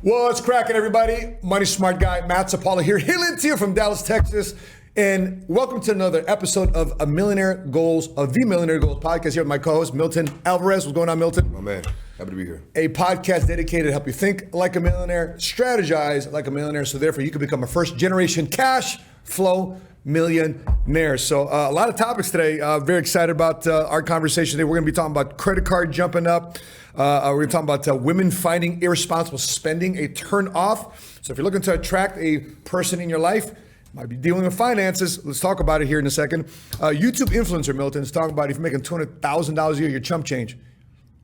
What's cracking, everybody? Money Smart Guy, Matt Zapala here, hailing to you from Dallas, Texas. And welcome to another episode of the Millionaire Goals podcast here with my co-host, Milton Alvarez. What's going on, Milton? My man, happy to be here. A podcast dedicated to help you think like a millionaire, strategize like a millionaire, so therefore you can become a first-generation cash flow millionaire. So a lot of topics today. Very excited about our conversation today. We're going to be talking about credit card jumping up. We're going to talk about women finding irresponsible spending a turn off. So if you're looking to attract a person in your life, might be dealing with finances. Let's talk about it here in a second. YouTube influencer, Milton, is talking about if you're making $200,000 a year, you're chump change.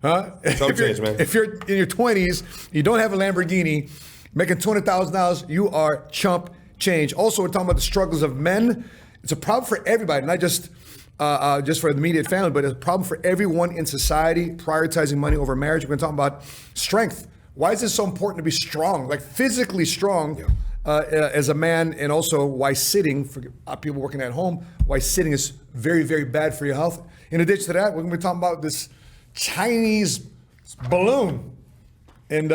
Huh? Chump change, man. If you're in your 20s, you don't have a Lamborghini, making $200,000, you are chump change. Also, we're talking about the struggles of men. It's a problem for everybody, not just for the immediate family, but it's a problem for everyone in society, prioritizing money over marriage. We're going to talk about strength. Why is it so important to be strong, like physically strong as a man, and also why sitting, for people working at home, why sitting is very, very bad for your health. In addition to that, we're going to be talking about this Chinese balloon and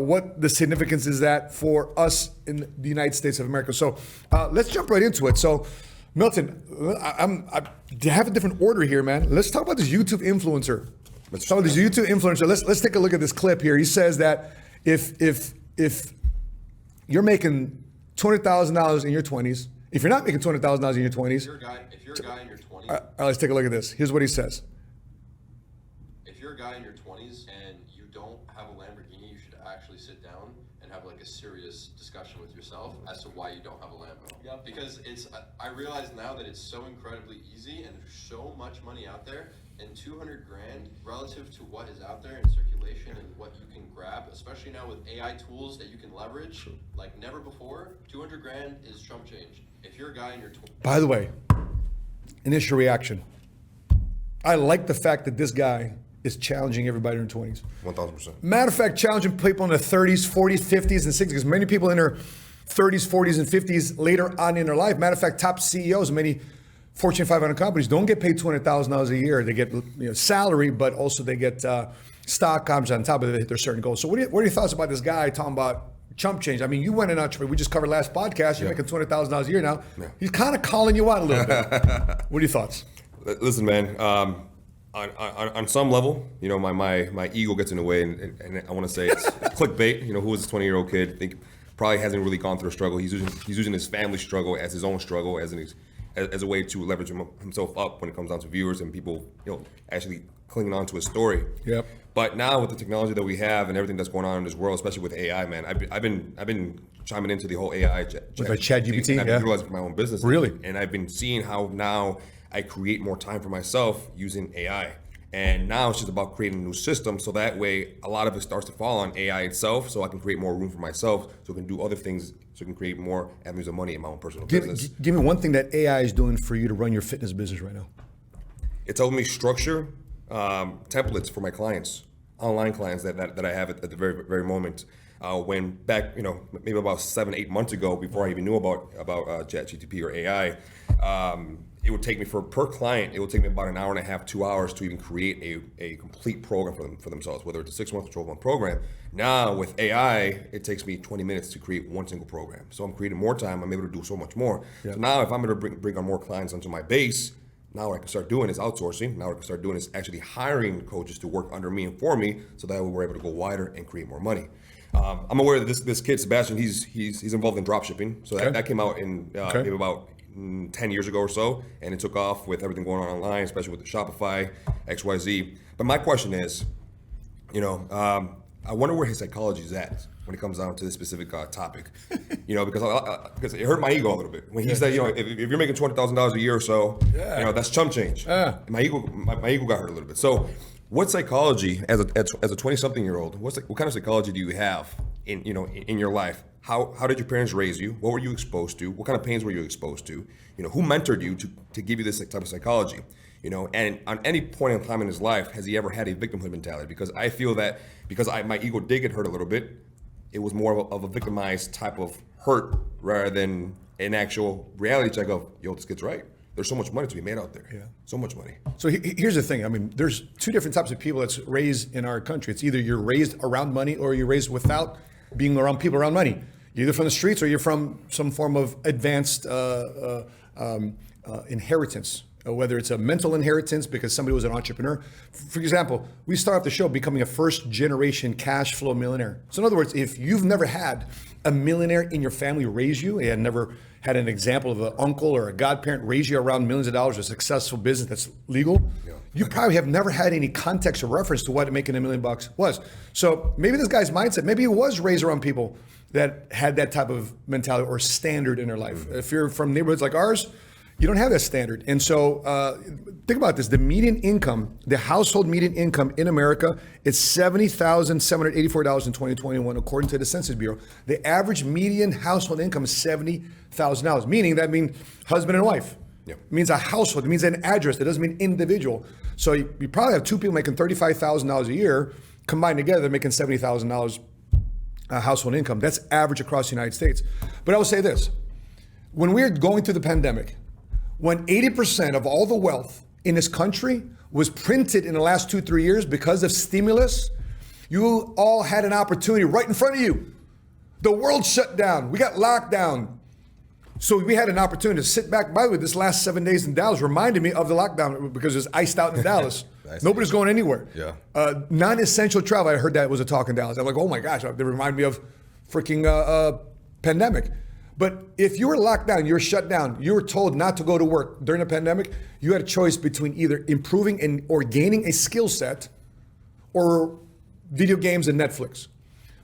what the significance is that for us in the United States of America. So let's jump right into it. So Milton, I have a different order here, man. Let's talk about this YouTube influencer. Let's take a look at this clip here. He says that if you're making $200,000 in your 20s, if you're not making $200,000 in your 20s, if you're a guy in your 20s, all right, let's take a look at this. Here's what he says. If you're a guy in your 20s and you don't have a Lamborghini, you should actually sit down and have like a serious discussion with yourself as to why you don't have a Lambo. Yep. Because I realize now that it's so incredibly easy and there's so much money out there, and 200 grand relative to what is out there in circulation and what you can grab, especially now with AI tools that you can leverage like never before, 200 grand is chump change. If you're a guy in your 20s. By the way, initial reaction. I like the fact that this guy is challenging everybody in their 20s. 1,000%. Matter of fact, challenging people in their 30s, 40s, 50s, and 60s, because many people in their 30s, 40s, and 50s later on in their life, matter of fact, top CEOs of many Fortune 500 companies don't get paid $200,000 a year. They get salary, but also they get stock options on top of it. They hit their certain goals. So what are your thoughts about this guy talking about chump change? I mean, you went in entrepreneur. We just covered last podcast. You're making $200,000 a year now. Yeah. He's kind of calling you out a little bit. What are your thoughts? Listen, man. On some level, my ego gets in the way, and I want to say it's clickbait. Who is this 20-year-old kid? I think probably hasn't really gone through a struggle. He's using his family struggle as his own struggle, as a way to leverage himself up when it comes down to viewers and people, actually clinging on to his story. Yep. But now with the technology that we have and everything that's going on in this world, especially with AI, man, I've been chiming into the whole AI. ChatGPT, I've been utilizing it for my own business. Really? And I've been seeing how now I create more time for myself using AI. And now it's just about creating a new system, so that way a lot of it starts to fall on AI itself, so I can create more room for myself, so I can do other things, so I can create more avenues of money in my own personal business. Give me one thing that AI is doing for you to run your fitness business right now. It's helping me structure templates for my clients, online clients that I have at the very, very moment. When back, maybe about 7-8 months ago, before I even knew about ChatGPT or AI, it would take me per client, it would take me about an hour and a half, 2 hours to even create a complete program for themselves, whether it's a 6-month or 12-month program. Now with AI, it takes me 20 minutes to create one single program. So I'm creating more time, I'm able to do so much more. Yeah. So now if I'm able to bring on more clients onto my base, now what I can start doing is outsourcing. Now what I can start doing is actually hiring coaches to work under me and for me, so that way we're able to go wider and create more money. I'm aware that this kid, Sebastian, he's involved in drop shipping. So that came out in maybe about 10 years ago or so, and it took off with everything going on online, especially with the Shopify, XYZ. But my question is, I wonder where his psychology is at when it comes down to this specific topic. Because it hurt my ego a little bit when he said, if you're making $200,000 a year or so, that's chump change. My ego got hurt a little bit. So, what psychology as a 20-something-year-old? What kind of psychology do you have in your life? How did your parents raise you? What were you exposed to? What kind of pains were you exposed to? Who mentored you to give you this type of psychology? And on any point in time in his life, has he ever had a victimhood mentality? Because I feel that because my ego did get hurt a little bit, it was more of a victimized type of hurt rather than an actual reality check of, this kid's right. There's so much money to be made out there. Yeah. So much money. So here's the thing. I mean, there's two different types of people that's raised in our country. It's either you're raised around money or you're raised without being around people around money. You're either from the streets or you're from some form of advanced inheritance, whether it's a mental inheritance because somebody was an entrepreneur. For example, we start off the show becoming a first generation cash flow millionaire. So in other words, if you've never had a millionaire in your family raise you, and never had an example of an uncle or a godparent raise you around millions of dollars, a successful business that's legal, you probably have never had any context or reference to what making $1 million was. So maybe this guy's mindset, maybe he was raised around people that had that type of mentality or standard in their life. If you're from neighborhoods like ours, you don't have that standard. And so think about this. The median income, the household median income in America is $70,784 in 2021, according to the Census Bureau. The average median household income is $70,000, meaning that means husband and wife. Yeah. It means a household. It means an address. It doesn't mean individual. So you probably have two people making $35,000 a year combined together, making $70,000 household income. That's average across the United States. But I will say this. When we were going through the pandemic, when 80% of all the wealth in this country was printed in the last 2-3 years because of stimulus, you all had an opportunity right in front of you. The world shut down. We got locked down. So we had an opportunity to sit back. By the way, this last 7 days in Dallas reminded me of the lockdown because it was iced out in Dallas. Nobody's going anywhere. Yeah. Non-essential travel, I heard that was a talk in Dallas. I'm like, oh my gosh, they remind me of freaking pandemic. But if you were locked down, you were shut down, you were told not to go to work during the pandemic, you had a choice between either improving or gaining a skill set or video games and Netflix.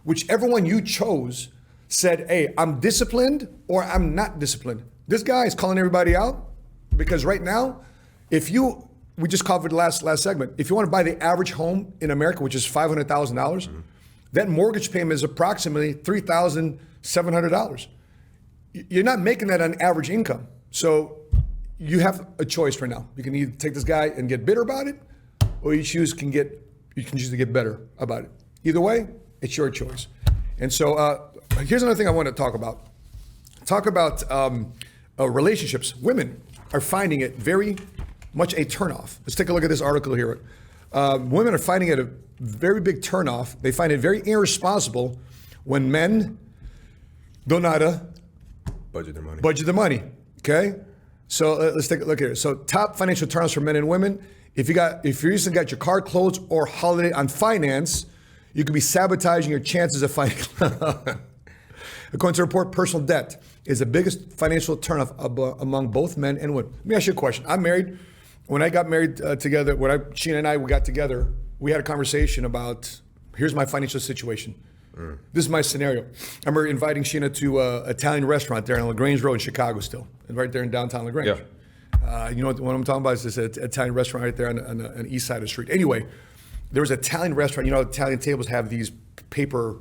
Whichever one you chose said, hey, I'm disciplined or I'm not disciplined. This guy is calling everybody out because right now, we just covered the last segment, if you want to buy the average home in America, which is $500,000, that mortgage payment is approximately $3,700. You're not making that on average income. So you have a choice right now. You can either take this guy and get bitter about it, or you can choose to get better about it. Either way, it's your choice. And so here's another thing I want to talk about. Relationships. Women are finding it very much a turnoff. Let's take a look at this article here. Women are finding it a very big turnoff. They find it very irresponsible when men don't know how to budget their money. Okay, so let's take a look here. So top financial turnoffs for men and women. If you recently got your car, clothes, or holiday on finance, you could be sabotaging your chances of finding. According to the report, personal debt is the biggest financial turnoff among both men and women. Let me ask you a question. I'm married. When I got married together, Sheena and I got together, we had a conversation about, here's my financial situation. This is my scenario. I remember inviting Sheena to an Italian restaurant there on LaGrange Road in Chicago still, right there in downtown LaGrange. Yeah. You know what I'm talking about? It's this Italian restaurant right there on the east side of the street. Anyway, there was an Italian restaurant. You know, Italian tables have these paper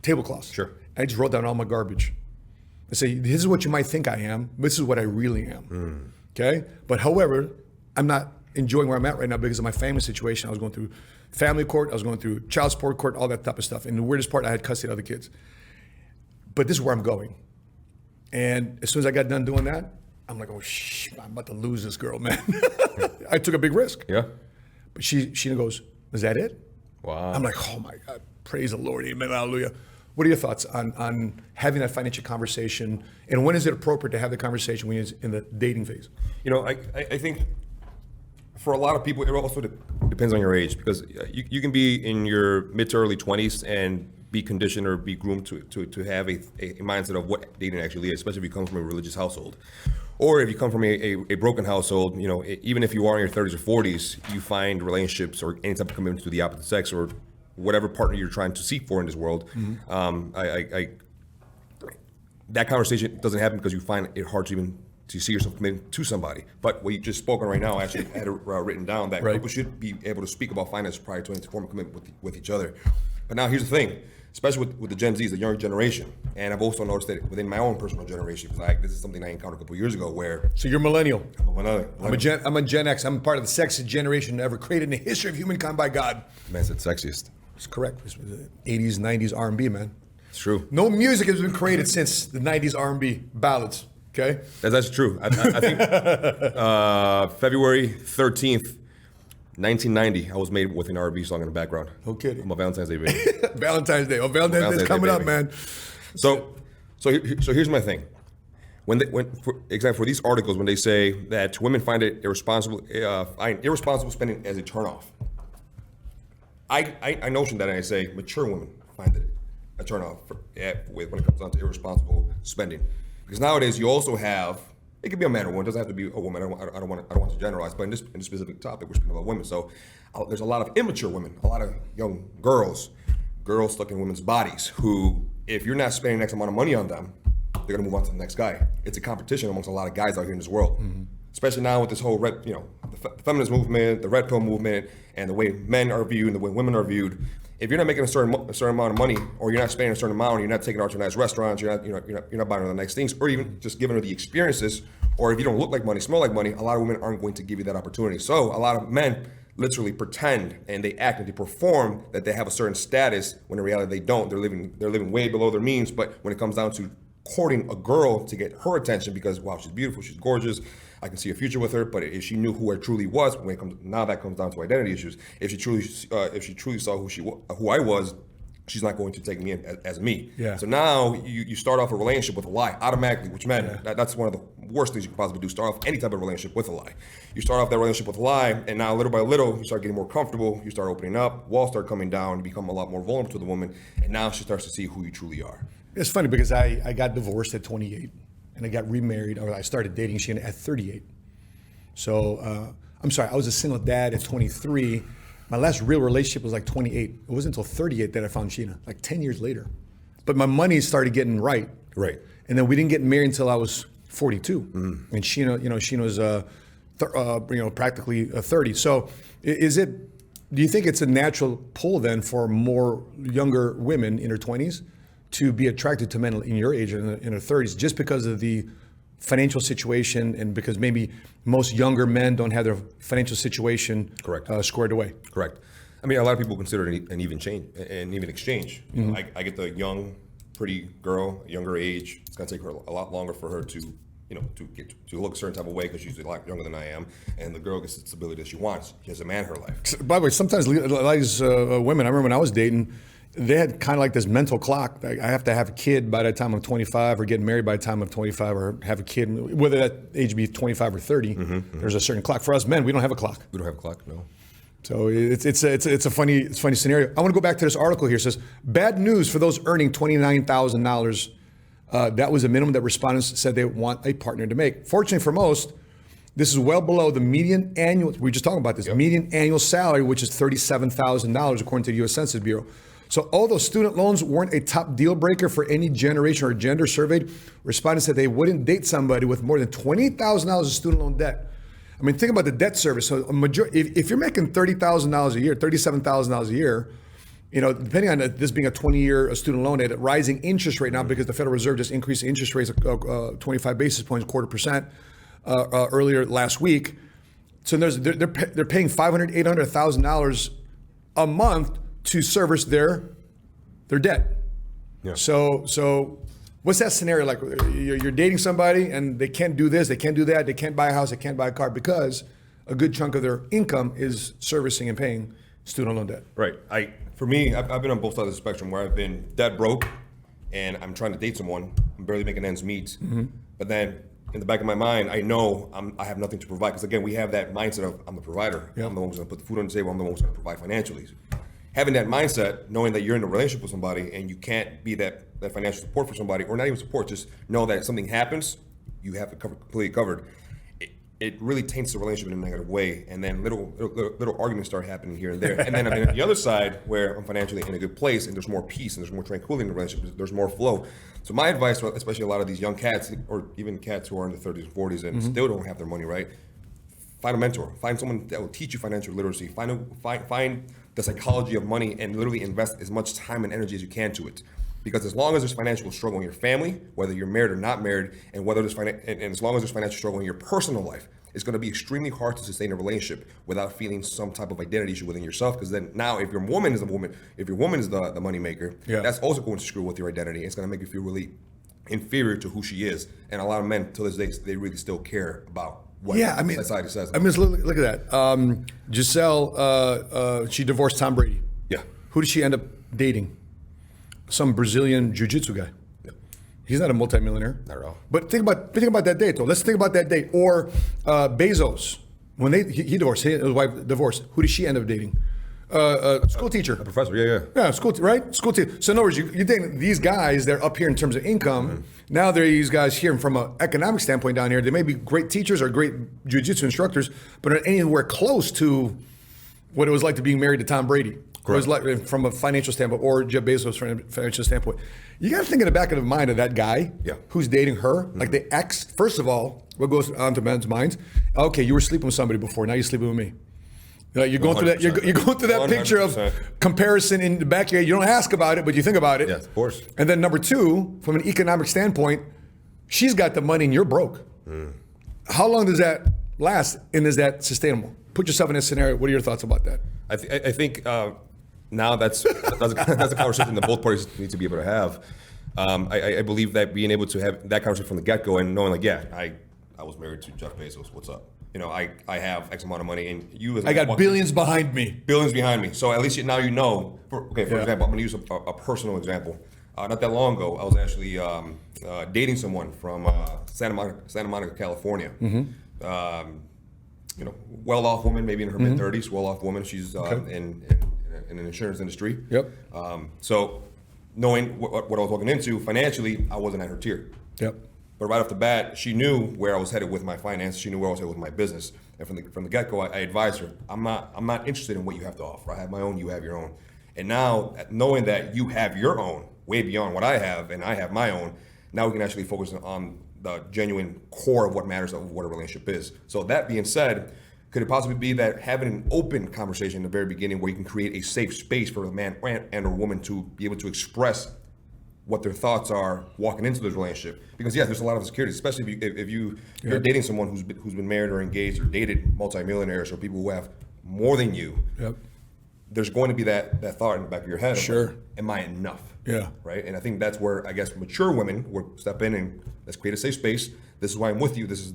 tablecloths. Sure. I just wrote down all my garbage. I say, this is what you might think I am. This is what I really am. Okay? But however, I'm not enjoying where I'm at right now because of my family situation. I was going through family court. I was going through child support court, all that type of stuff. And the weirdest part, I had custody of other kids. But this is where I'm going. And as soon as I got done doing that, I'm like, oh, I'm about to lose this girl, man. I took a big risk. Yeah. But Sheena goes, is that it? Wow. I'm like, oh my God, praise the Lord, amen, hallelujah. What are your thoughts on having that financial conversation? And when is it appropriate to have the conversation when it's in the dating phase? You know, I think for a lot of people, it also depends on your age, because you can be in your mid to early 20s and be conditioned or be groomed to have a mindset of what dating actually is, especially if you come from a religious household. Or if you come from a broken household, you know, even if you are in your 30s or 40s, you find relationships or any type of commitment to the opposite sex or whatever partner you're trying to seek for in this world. That conversation doesn't happen because you find it hard to even to see yourself committing to somebody. But what you just spoken right now, I actually had it written down that people should be able to speak about finance prior to any form of commitment with each other. But now here's the thing, especially with the Gen Zs, the younger generation, and I've also noticed that within my own personal generation, because this is something I encountered a couple of years ago where... So you're millennial. I'm a Gen X. I'm part of the sexiest generation ever created in the history of humankind by God. Man said sexiest. It's correct. It's 80s, 90s R&B, man. It's true. No music has been created since the 90s R&B ballads, okay? That's true. I think February 13th 1990, I was made with an R&B song in the background. No kidding. I'm a Valentine's Day baby. Valentine's Day. Oh, Valentine's Day's Day, coming up, baby. man. So here's my thing. For example, for these articles, when they say that women find it irresponsible spending as a turnoff, I notion that and I say mature women find it a turnoff when it comes down to irresponsible spending, because nowadays you also have, it could be a man or woman, it doesn't have to be a woman. I don't want to generalize, but in this specific topic, we're speaking about women. So there's a lot of immature women, a lot of young girls stuck in women's bodies who, if you're not spending X amount of money on them, they're gonna move on to the next guy. It's a competition amongst a lot of guys out here in this world, especially now with this whole the feminist movement, the red pill movement, and the way men are viewed and the way women are viewed. If you're not making a certain amount of money, or you're not spending a certain amount, or you're not taking her to nice restaurants, you're not buying her the nice things, or even just giving her the experiences, or if you don't look like money, smell like money, a lot of women aren't going to give you that opportunity. So a lot of men literally pretend and they act and they perform that they have a certain status when in reality they don't. They're living way below their means. But when it comes down to courting a girl to get her attention because, wow, she's beautiful, she's gorgeous, I can see a future with her, but if she knew who I truly was, now that comes down to identity issues. If she truly saw who I was, she's not going to take me in as me. Yeah. So now you start off a relationship with a lie automatically, which that's one of the worst things you can possibly do. Start off any type of relationship with a lie. You start off that relationship with a lie, and now little by little you start getting more comfortable. You start opening up, walls start coming down, you become a lot more vulnerable to the woman, and now she starts to see who you truly are. It's funny because I got divorced at 28 and I got remarried, or I started dating Sheena at 38. So I'm sorry, I was a single dad at 23. My last real relationship was like 28. It wasn't until 38 that I found Sheena, like 10 years later. But my money started getting right. Right. And then we didn't get married until I was 42. And Sheena, Sheena was practically 30. So do you think it's a natural pull then for more younger women in their 20s to be attracted to men in your age, in their 30s, just because of the financial situation and because maybe most younger men don't have their financial situation squared away? Correct. I mean, a lot of people consider it an even exchange. I get the young, pretty girl, younger age. It's going to take her a lot longer for her to look a certain type of way because she's a lot younger than I am, and the girl gets the stability that she wants. She has a man in her life. By the way, sometimes these women, I remember when I was dating, they had kind of like this mental clock. Like, I have to have a kid by the time I'm 25, or get married by the time I'm 25, or have a kid, whether that age be 25 or 30. There's a certain clock. For us men, we don't have a clock. We don't have a clock, no. So it's a funny scenario. I want to go back to this article here. It says, bad news for those earning $29,000. That was the minimum that respondents said they want a partner to make. Fortunately for most, this is well below the median annual, we were just talking about this, median annual salary, which is $37,000 according to the U.S. Census Bureau. So although student loans weren't a top deal breaker for any generation or gender surveyed, respondents said they wouldn't date somebody with more than $28,000 of student loan debt. I mean, think about the debt service. So if you're making $30,000 a year, $37,000 a year, depending on this being a 20-year student loan at a rising interest rate now, because the Federal Reserve just increased the interest rates 25 basis points, 0.25% earlier last week. So they're paying $500,000, $800,000 a month to service their debt. Yeah. So what's that scenario like? You're dating somebody and they can't do this, they can't do that, they can't buy a house, they can't buy a car because a good chunk of their income is servicing and paying student loan debt. Right. For me, I've been on both sides of the spectrum where I've been debt broke and I'm trying to date someone. I'm barely making ends meet. But then in the back of my mind, I know I have nothing to provide. Because again, we have that mindset of I'm the provider. Yep. I'm the one who's going to put the food on the table. I'm the one who's going to provide financially. Having that mindset, knowing that you're in a relationship with somebody and you can't be that financial support for somebody, or not even support, just know that if something happens, you have it completely covered. It really taints the relationship in a negative way, and then little arguments start happening here and there. And then I'm on the other side where I'm financially in a good place and there's more peace and there's more tranquility in the relationship, there's more flow. So my advice, especially a lot of these young cats, or even cats who are in their 30s and 40s and still don't have their money right, find a mentor. Find someone that will teach you financial literacy. Find the psychology of money and literally invest as much time and energy as you can to it. Because as long as there's financial struggle in your family, whether you're married or not married, and whether there's and as long as there's financial struggle in your personal life, it's going to be extremely hard to sustain a relationship without feeling some type of identity issue within yourself. Because then now, if your woman is the money maker, that's also going to screw with your identity. It's going to make you feel really inferior to who she is. And a lot of men, to this day, they really still care about what society says. I mean, look at that. Giselle, she divorced Tom Brady. Yeah. Who did she end up dating? Some Brazilian jiu-jitsu guy. Yeah. He's not a multimillionaire. Not at all. But think about that date, though. Let's think about that date. Or Bezos, when he divorced, his wife divorced. Who did she end up dating? School teacher. A professor, yeah. Yeah, school teacher. So in other words, you think these guys, they're up here in terms of income. Mm-hmm. Now they're these guys here, and from an economic standpoint down here, they may be great teachers or great jiu-jitsu instructors, but are anywhere close to what it was like to being married to Tom Brady. Correct. It was like from a financial standpoint, or Jeff Bezos from a financial standpoint. You got to think in the back of the mind of that guy who's dating her, like the ex. First of all, what goes on to men's minds? Okay, you were sleeping with somebody before, now you're sleeping with me. You're going through that. You're going through that 100%. Picture of comparison in the back of your head. You don't ask about it, but you think about it. Yes, of course. And then number two, from an economic standpoint, she's got the money and you're broke. How long does that last, and is that sustainable? Put yourself in this scenario. What are your thoughts about that? I think now that's a conversation that both parties need to be able to have. I believe that being able to have that conversation from the get-go and knowing like, I was married to Jeff Bezos. What's up? I have X amount of money, and you as I got billions behind me. Billions behind me. So at least now you know. For example, I'm going to use a personal example. Not that long ago, I was actually dating someone from Santa Monica, California. Mm-hmm. Well-off woman, maybe in her mid-30s. Well-off woman. She's in the insurance industry. Yep. So knowing what I was walking into financially, I wasn't at her tier. Yep. But right off the bat, she knew where I was headed with my finance. She knew where I was headed with my business. And from the get-go, I advised her, I'm not interested in what you have to offer. I have my own, you have your own. And now, knowing that you have your own, way beyond what I have, and I have my own, now we can actually focus on the genuine core of what matters, of what a relationship is. So that being said, could it possibly be that having an open conversation in the very beginning where you can create a safe space for a man and a woman to be able to express what their thoughts are walking into this relationship? Because yes, there's a lot of insecurity, especially if you're dating someone who's been married or engaged or dated multimillionaires or people who have more than you. Yep. There's going to be that thought in the back of your head. Sure. Like, am I enough? Yeah. Right. And I think that's where I guess mature women will step in and let's create a safe space. This is why I'm with you. This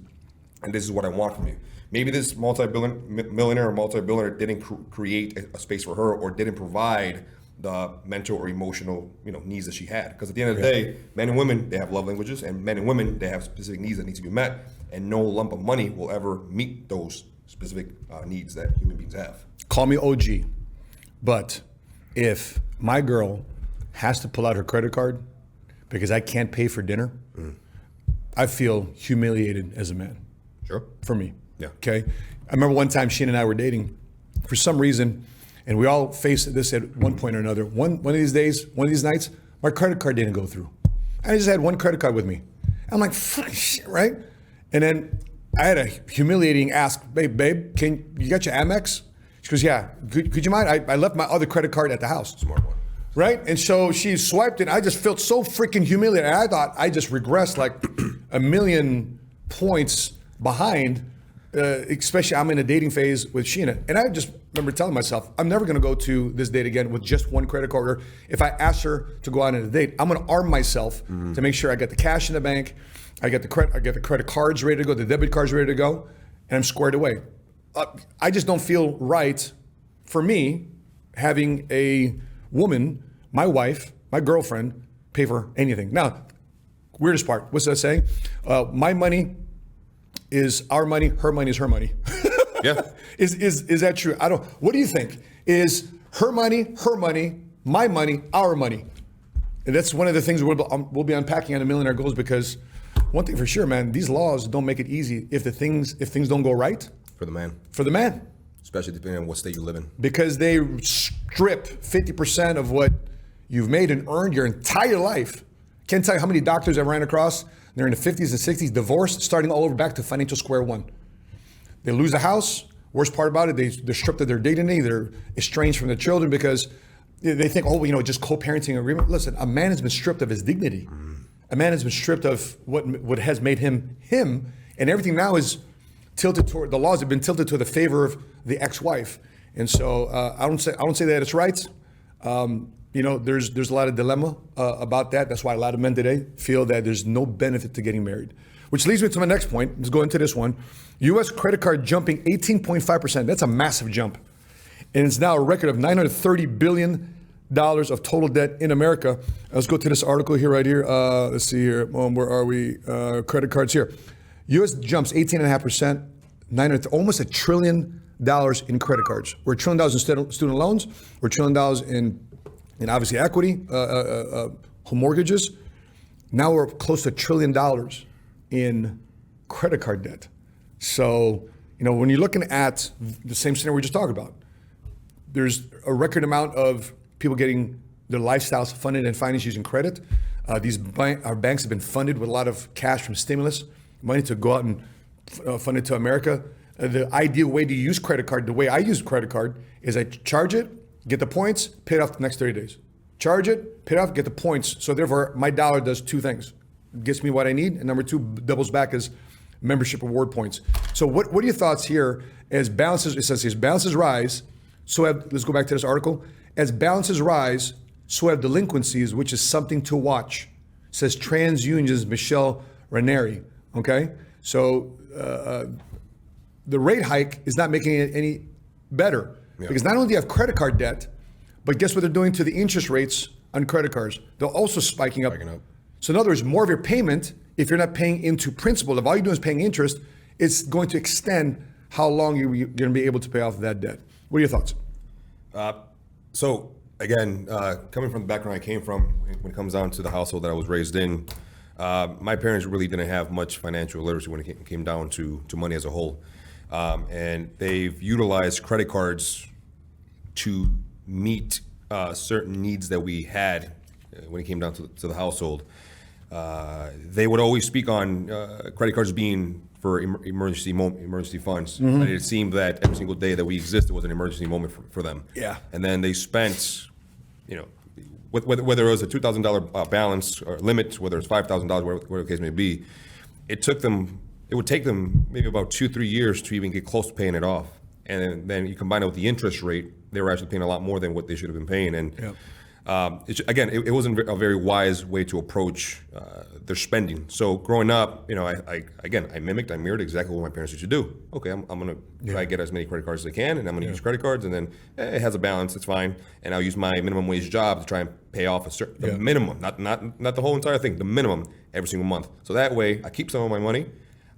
is what I want from you. Maybe this millionaire or multi-billionaire didn't create a space for her or didn't provide the mental or emotional needs that she had. Because at the end of the day, men and women, they have love languages, and men and women, they have specific needs that need to be met, and no lump of money will ever meet those specific needs that human beings have. Call me OG, but if my girl has to pull out her credit card because I can't pay for dinner, I feel humiliated as a man. Sure. For me. Yeah. Okay. I remember one time Shane and I were dating. For some reason, and we all faced this at one point or another. One of these days, one of these nights, my credit card didn't go through. I just had one credit card with me. I'm like, fuck shit, right? And then I had a humiliating ask, babe, you got your Amex? She goes, yeah. Could you mind? I left my other credit card at the house. Smart one. Right? And so she swiped it. I just felt so freaking humiliated. I thought I just regressed like a million points behind. Especially I'm in a dating phase with Sheena. And I just remember telling myself, I'm never gonna go to this date again with just one credit card. Or if I ask her to go out on a date, I'm gonna arm myself to make sure I get the cash in the bank, I get the credit cards ready to go, the debit cards ready to go, and I'm squared away. I just don't feel right for me having a woman, my wife, my girlfriend, pay for anything. Now, weirdest part, what's that saying? My money is our money, her money is her money. Yeah. Is that true? What do you think? Is her money, my money, our money? And that's one of the things we'll be unpacking on the Millionaire Goals, because one thing for sure, man, these laws don't make it easy if things don't go right. For the man. For the man. Especially depending on what state you live in. Because they strip 50% of what you've made and earned your entire life. Can't tell you how many doctors I ran across. They're in the 50s and 60s, divorced, starting all over back to financial square one. They lose a house. Worst part about it, they're stripped of their dignity. They're estranged from their children because they think, just co-parenting agreement. Listen, a man has been stripped of his dignity. A man has been stripped of what has made him, and everything now is tilted toward, the laws have been tilted to the favor of the ex-wife. And so I don't say that it's right. There's a lot of dilemma about that. That's why a lot of men today feel that there's no benefit to getting married. Which leads me to my next point. Let's go into this one. U.S. credit card jumping 18.5%. That's a massive jump. And it's now a record of $930 billion of total debt in America. Let's go to this article here, right here. Let's see here. Where are we? Credit cards here. U.S. jumps 18.5%, almost $1 trillion in credit cards. We're $1 trillion in student loans. We're $1 trillion in obviously equity, home mortgages. Now we're close to $1 trillion in credit card debt. So, when you're looking at the same scenario we just talked about, there's a record amount of people getting their lifestyles funded and financed using credit. Our banks have been funded with a lot of cash from stimulus money to go out and fund it to America. The ideal way to use credit card, the way I use credit card, is I charge it, get the points, pay it off the next 30 days. Charge it, pay it off, get the points. So therefore, my dollar does two things. It gets me what I need, and number two, doubles back as membership reward points. So what are your thoughts here as balances, it says balances rise, let's go back to this article. As balances rise, so have delinquencies, which is something to watch, says TransUnion's Michelle Ranieri, okay? So the rate hike is not making it any better because not only do you have credit card debt, but guess what they're doing to the interest rates on credit cards? They're also spiking up. So in other words, more of your payment, if you're not paying into principal, if all you're doing is paying interest, it's going to extend how long you're going to be able to pay off that debt. What are your thoughts? So again, coming from the background I came from, when it comes down to the household that I was raised in, my parents really didn't have much financial literacy when it came down to money as a whole. And they've utilized credit cards to meet certain needs that we had when it came down to the household. They would always speak on credit cards being for emergency funds. Mm-hmm. But it seemed that every single day that we existed was an emergency moment for them. Yeah. And then they spent, whether it was a $2,000 balance or limit, whether it's $5,000, whatever the case may be, it would take them maybe about 2-3 years to even get close to paying it off. And then you combine it with the interest rate, they were actually paying a lot more than what they should have been paying. And it wasn't a very wise way to approach their spending. So growing up, I mirrored exactly what my parents used to do. Okay, I'm going to try to get as many credit cards as I can, and I'm going to use credit cards, and then it has a balance, it's fine. And I'll use my minimum wage job to try and pay off the minimum, not the whole entire thing, the minimum every single month. So that way, I keep some of my money,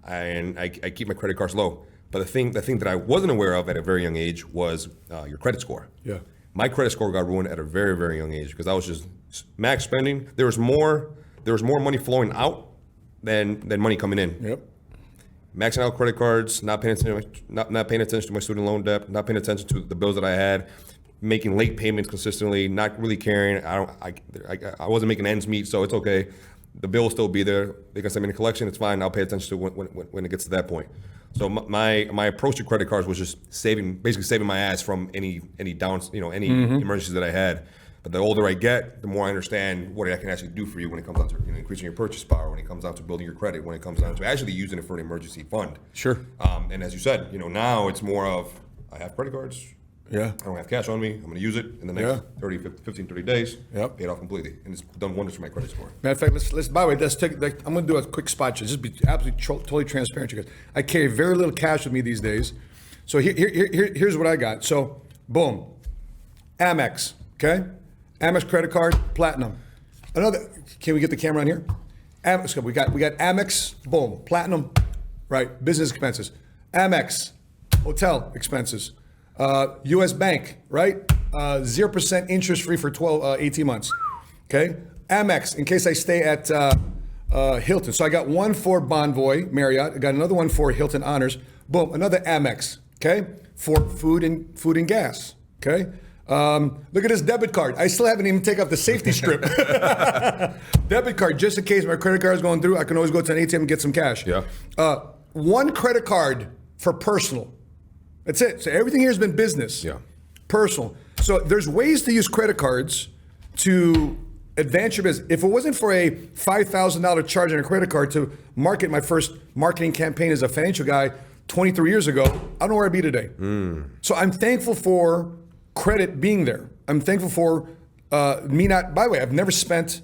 and I keep my credit cards low. But the thing that I wasn't aware of at a very young age was your credit score. Yeah. My credit score got ruined at a very, very young age because I was just max spending. There was more money flowing out than money coming in. Yep. Maxing out credit cards, not paying attention to my student loan debt, not paying attention to the bills that I had, making late payments consistently, not really caring. I wasn't making ends meet, so it's okay. The bill will still be there. They can send me in a collection. It's fine. I'll pay attention to when it gets to that point. So my approach to credit cards was just basically saving my ass from any downs, any emergencies that I had. But the older I get, the more I understand what I can actually do for you when it comes down to increasing your purchase power, when it comes down to building your credit, when it comes down to actually using it for an emergency fund. Sure. And as you said, now it's more of I have credit cards. Yeah. I don't have cash on me. I'm going to use it in the next 30 days. Yep. Pay it off completely. And it's done wonders for my credit score. Matter of fact, by the way, I'm going to do a quick spot check. Just be absolutely totally transparent. Because I carry very little cash with me these days. So here's what I got. So, boom. Amex, okay? Amex credit card, platinum. Can we get the camera on here? Amex, we got Amex, boom, platinum, right? Business expenses. Amex, hotel expenses. U.S. Bank, right? 0% interest free for 18 months. Okay? Amex, in case I stay at Hilton. So I got one for Bonvoy, Marriott. I got another one for Hilton Honors. Boom, another Amex, okay? For food and gas, okay? Look at this debit card. I still haven't even taken off the safety strip. Debit card, just in case my credit card is going through, I can always go to an ATM and get some cash. Yeah. One credit card for personal. That's it. So everything here has been business. Yeah. Personal. So there's ways to use credit cards to advance your business. If it wasn't for a $5,000 charge on a credit card to market my first marketing campaign as a financial guy 23 years ago, I don't know where I'd be today. So I'm thankful for credit being there. I'm thankful for me not, by the way, I've never spent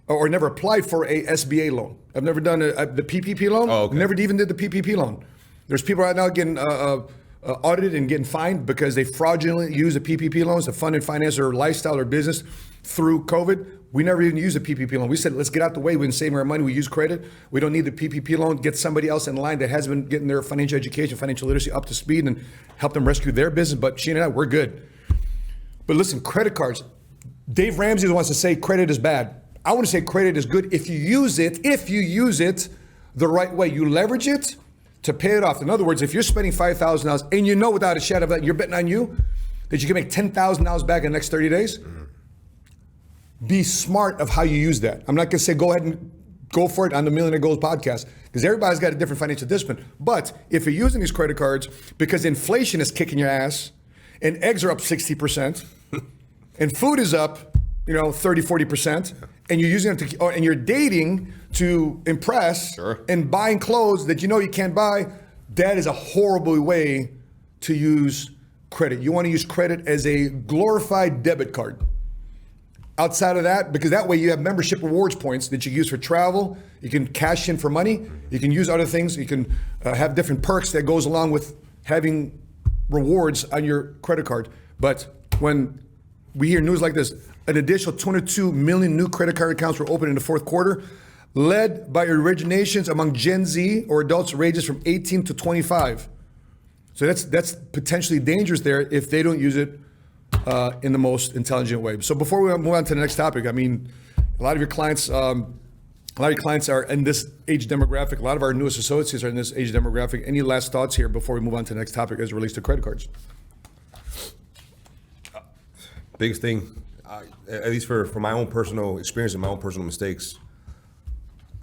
or never applied for a SBA loan. I've never done the PPP loan. Oh, okay. Never even did the PPP loan. There's people right now getting audited and getting fined because they fraudulently use the PPP loans to fund and finance their lifestyle or business through COVID. We never even used a PPP loan. We said, let's get out the way. We've been saving our money. We use credit. We don't need the PPP loan. Get somebody else in line that has been getting their financial education, financial literacy up to speed and help them rescue their business. But Sheena and I, we're good. But listen, credit cards. Dave Ramsey wants to say credit is bad. I want to say credit is good if you use it the right way. You leverage it to pay it off. In other words, if you're spending $5,000 and you know without a shadow of a doubt, you're betting on you, that you can make $10,000 back in the next 30 days, be smart of how you use that. I'm not going to say go ahead and go for it on the Millionaire Goals podcast because everybody's got a different financial discipline. But if you're using these credit cards because inflation is kicking your ass and eggs are up 60% and food is up, 30, 40%, and you're using it and you're dating to impress and buying clothes that you can't buy, that is a horrible way to use credit. You want to use credit as a glorified debit card. Outside of that, because that way you have membership rewards points that you use for travel, you can cash in for money, you can use other things, you can have different perks that goes along with having rewards on your credit card. But when we hear news like this, an additional 22 million new credit card accounts were opened in the fourth quarter, led by originations among Gen Z or adults ranges from 18 to 25. So that's potentially dangerous there if they don't use it in the most intelligent way. So before we move on to the next topic, I mean, a lot of your clients are in this age demographic. A lot of our newest associates are in this age demographic. Any last thoughts here before we move on to the next topic as it relates to credit cards? Biggest thing, at least for my own personal experience and my own personal mistakes,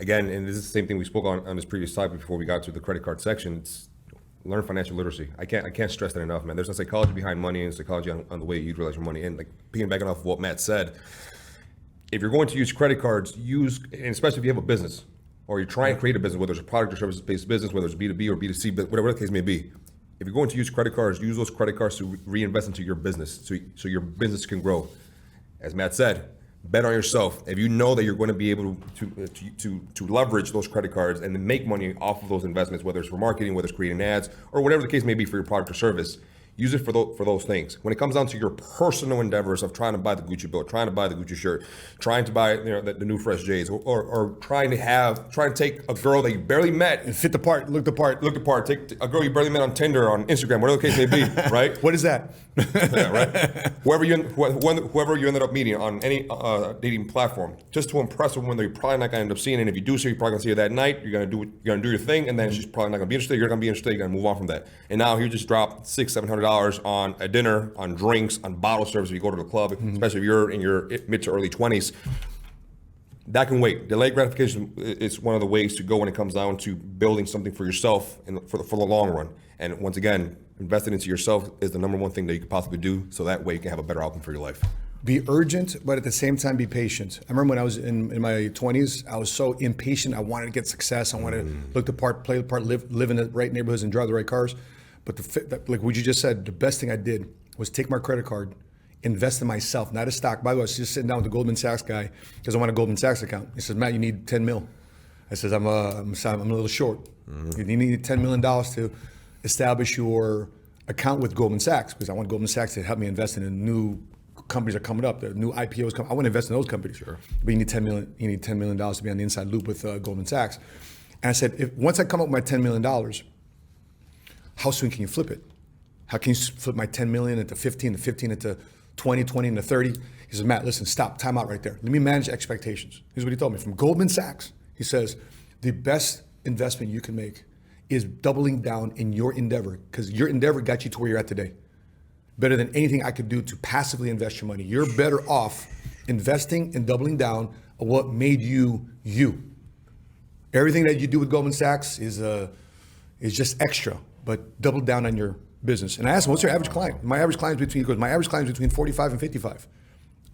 again, and this is the same thing we spoke on this previous topic before we got to the credit card section, it's learn financial literacy. I can't stress that enough, man. There's a psychology behind money and psychology on the way you utilize your money. And like piggybacking off of what Matt said, if you're going to use credit cards, and especially if you have a business or you're trying to create a business, whether it's a product or service-based business, whether it's B2B or B2C, but whatever the case may be, if you're going to use credit cards, use those credit cards to reinvest into your business so your business can grow. As Matt said, bet on yourself. If you know that you're going to be able to leverage those credit cards and then make money off of those investments, whether it's for marketing, whether it's creating ads, or whatever the case may be for your product or service, use it for those things. When it comes down to your personal endeavors of trying to buy the Gucci belt, trying to buy the Gucci shirt, trying to buy the new fresh J's, or trying to take a girl that you barely met and fit the part, look the part, take a girl you barely met on Tinder, on Instagram, whatever the case may be, right? What is that? Yeah, right. Whoever you ended up meeting on any dating platform, just to impress a woman that you're probably not gonna end up seeing, and if you do see her, you're probably gonna see her that night. You're gonna do your thing, and then she's probably not gonna be interested. You're gonna be interested. You're gonna move on from that. And now you just dropped $600-700 on a dinner, on drinks, on bottle service. If you go to the club, especially if you're in your mid to early 20s. That can wait. Delayed gratification is one of the ways to go when it comes down to building something for yourself and for the long run. And once again, investing into yourself is the number one thing that you could possibly do, so that way you can have a better outcome for your life. Be urgent, but at the same time, be patient. I remember when I was in my 20s, I was so impatient. I wanted to get success. I wanted to look the part, play the part, live in the right neighborhoods and drive the right cars. But like what you just said, the best thing I did was take my credit card, invest in myself, not a stock. By the way, I was just sitting down with the Goldman Sachs guy because I want a Goldman Sachs account. He says, Matt, you need 10 mil. I says, I'm a little short. You need $10 million to establish your account with Goldman Sachs because I want Goldman Sachs to help me invest in new companies that are coming up. The new IPOs come. I want to invest in those companies. Sure. But you need $10 million. You need $10 million to be on the inside loop with Goldman Sachs. And I said, once I come up with my $10 million, how soon can you flip it? How can you flip my 10 million into 15, the 15 into 20, 20 into 30? He says, Matt, listen, stop, time out right there. Let me manage expectations. Here's what he told me from Goldman Sachs. He says, the best investment you can make is doubling down in your endeavor because your endeavor got you to where you're at today. Better than anything I could do to passively invest your money. You're better off investing and doubling down on what made you you. Everything that you do with Goldman Sachs is just extra, but double down on your business. And I asked him, what's your average client? My average client is between 45 and 55.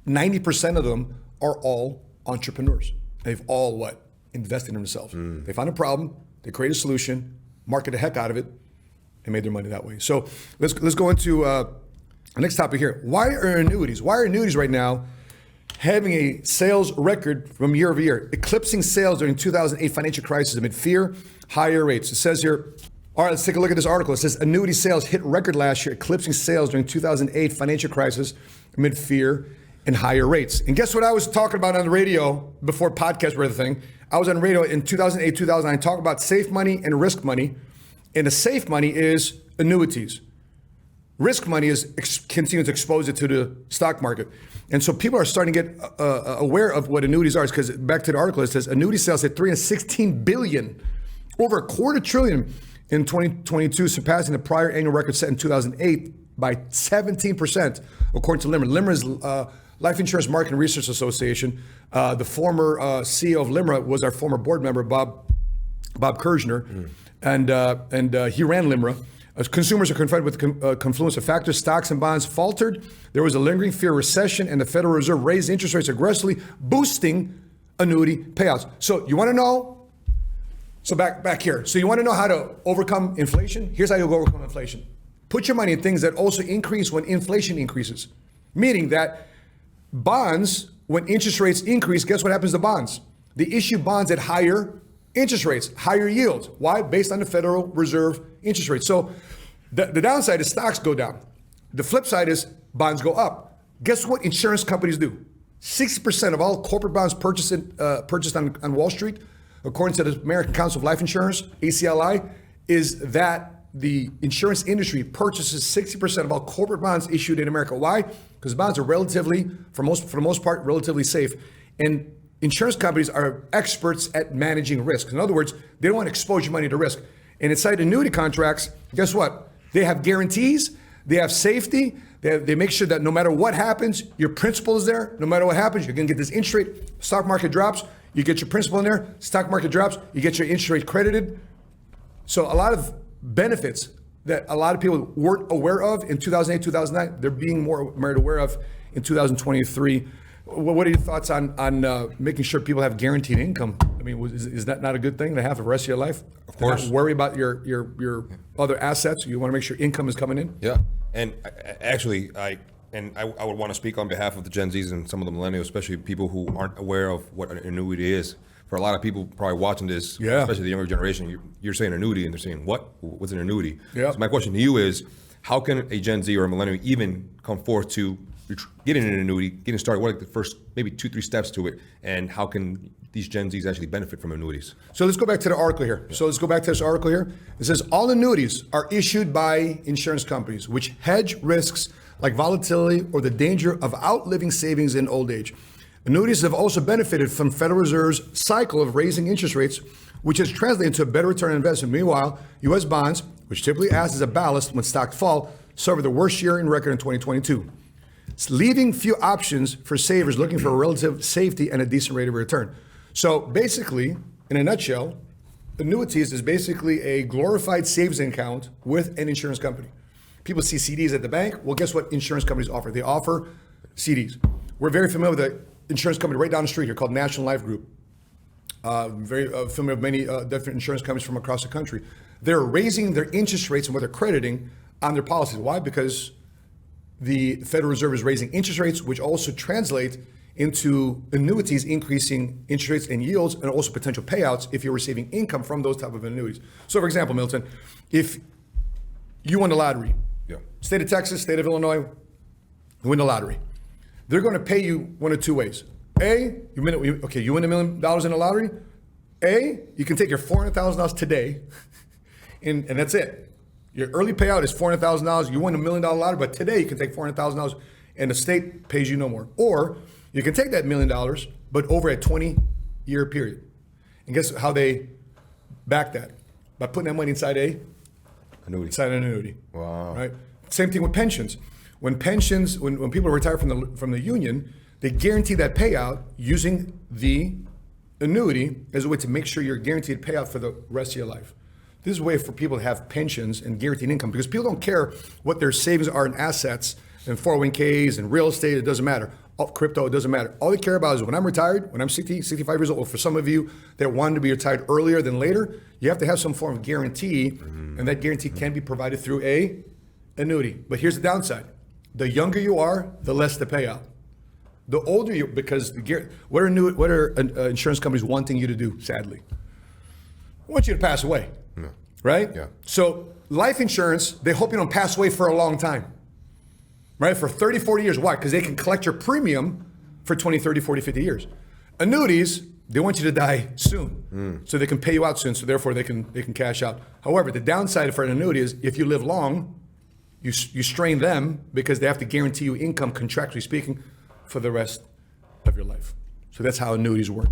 90% of them are all entrepreneurs. They've all invested in themselves. They found a problem, they create a solution, market the heck out of it, and made their money that way. So let's go into the next topic here. Why are annuities right now having a sales record from year over year, eclipsing sales during 2008 financial crisis amid fear, higher rates? It says here, All right, let's take a look at this article. It says annuity sales hit record last year, eclipsing sales during 2008 financial crisis amid fear and higher rates. And guess what I was talking about on the radio before podcasts were the thing? I was on radio in 2008, 2009, talking about safe money and risk money. And the safe money is annuities. Risk money is continuing to expose it to the stock market. And so people are starting to get aware of what annuities are. Because back to the article, it says annuity sales hit $316 billion, over $250 billion in 2022, surpassing the prior annual record set in 2008 by 17%, according to LIMRA. LIMRA is Life Insurance Market and Research Association. The former CEO of LIMRA was our former board member, Bob Kirshner, and he ran LIMRA. As consumers are confronted with a confluence of factors, stocks and bonds faltered. There was a lingering fear of recession, and the Federal Reserve raised interest rates aggressively, boosting annuity payouts. So you want to know? So back here. So you want to know how to overcome inflation? Here's how you overcome inflation. Put your money in things that also increase when inflation increases. Meaning that bonds, when interest rates increase, guess what happens to bonds? They issue bonds at higher interest rates, higher yields. Why? Based on the Federal Reserve interest rate. So the downside is stocks go down. The flip side is bonds go up. Guess what insurance companies do? 60% of all corporate bonds purchased on Wall Street, according to the American Council of Life Insurance, ACLI, is that the insurance industry purchases 60% of all corporate bonds issued in America. Why? Because bonds are relatively, for the most part, relatively safe. And insurance companies are experts at managing risk. In other words, they don't want to expose your money to risk. And inside annuity contracts, guess what? They have guarantees, they have safety, they make sure that no matter what happens, your principal is there. No matter what happens, you're going to get this interest rate. Stock market drops, you get your principal in there. Stock market drops, you get your interest rate credited. So a lot of benefits that a lot of people weren't aware of in 2008, 2009, they're being more made aware of in 2023. What are your thoughts on making sure people have guaranteed income? I mean, is that not a good thing to have for the rest of your life? Of course. Not worry about your other assets. You want to make sure income is coming in. Yeah, and actually, I would want to speak on behalf of the Gen Zs and some of the millennials, especially people who aren't aware of what an annuity is. For a lot of people probably watching this, especially the younger generation, you're saying annuity and they're saying, what's an annuity? Yeah. So my question to you is, how can a Gen Z or a millennial even come forth to getting an annuity, getting started? What are the first maybe 2-3 steps to it, and how can these Gen Zs actually benefit from annuities? So let's go back to the article here. Yeah. So let's go back to this article here. It says all annuities are issued by insurance companies, which hedge risks like volatility or the danger of outliving savings in old age. Annuities have also benefited from Federal Reserve's cycle of raising interest rates, which has translated into a better return on investment. Meanwhile, U.S. bonds, which typically acts as a ballast when stocks fall, suffered the worst year in record in 2022. It's leaving few options for savers looking for a relative safety and a decent rate of return. So basically, in a nutshell, annuities is basically a glorified savings account with an insurance company. People see CDs at the bank. Well, guess what insurance companies offer? They offer CDs. We're very familiar with the insurance company right down the street here called National Life Group. Very familiar with many different insurance companies from across the country. They're raising their interest rates and what they're crediting on their policies. Why? Because the Federal Reserve is raising interest rates, which also translate into annuities increasing interest rates and yields, and also potential payouts if you're receiving income from those type of annuities. So for example, Milton, if you won the lottery, state of Texas, state of Illinois, you win the lottery, they're going to pay you one of two ways. A, you win $1 million in the lottery. A, you can take your $400,000 today, and that's it. Your early payout is $400,000. You win $1 million lottery, but today you can take $400,000 and the state pays you no more. Or you can take that $1 million, but over a 20-year period. And guess how they back that? By putting that money inside an annuity. Wow. Right? Same thing with pensions. When people retire from the union, they guarantee that payout using the annuity as a way to make sure you're guaranteed payout for the rest of your life. This is a way for people to have pensions and guaranteed income, because people don't care what their savings are in assets and 401ks and real estate. It doesn't matter. Crypto, it doesn't matter. All they care about is when I'm retired, when I'm 60, 65 years old, or for some of you that wanted to be retired earlier than later, you have to have some form of guarantee, and that guarantee can be provided through a annuity. But here's the downside. The younger you are, the less the payout. The older you, because what are insurance companies wanting you to do, sadly? I want you to pass away. right? Yeah. So life insurance, they hope you don't pass away for a long time, right? For 30, 40 years. Why? Because they can collect your premium for 20, 30, 40, 50 years. Annuities, they want you to die soon. So they can pay you out soon, so therefore they can cash out. However, the downside for an annuity is if you live long, you strain them because they have to guarantee you income, contractually speaking, for the rest of your life. So that's how annuities work.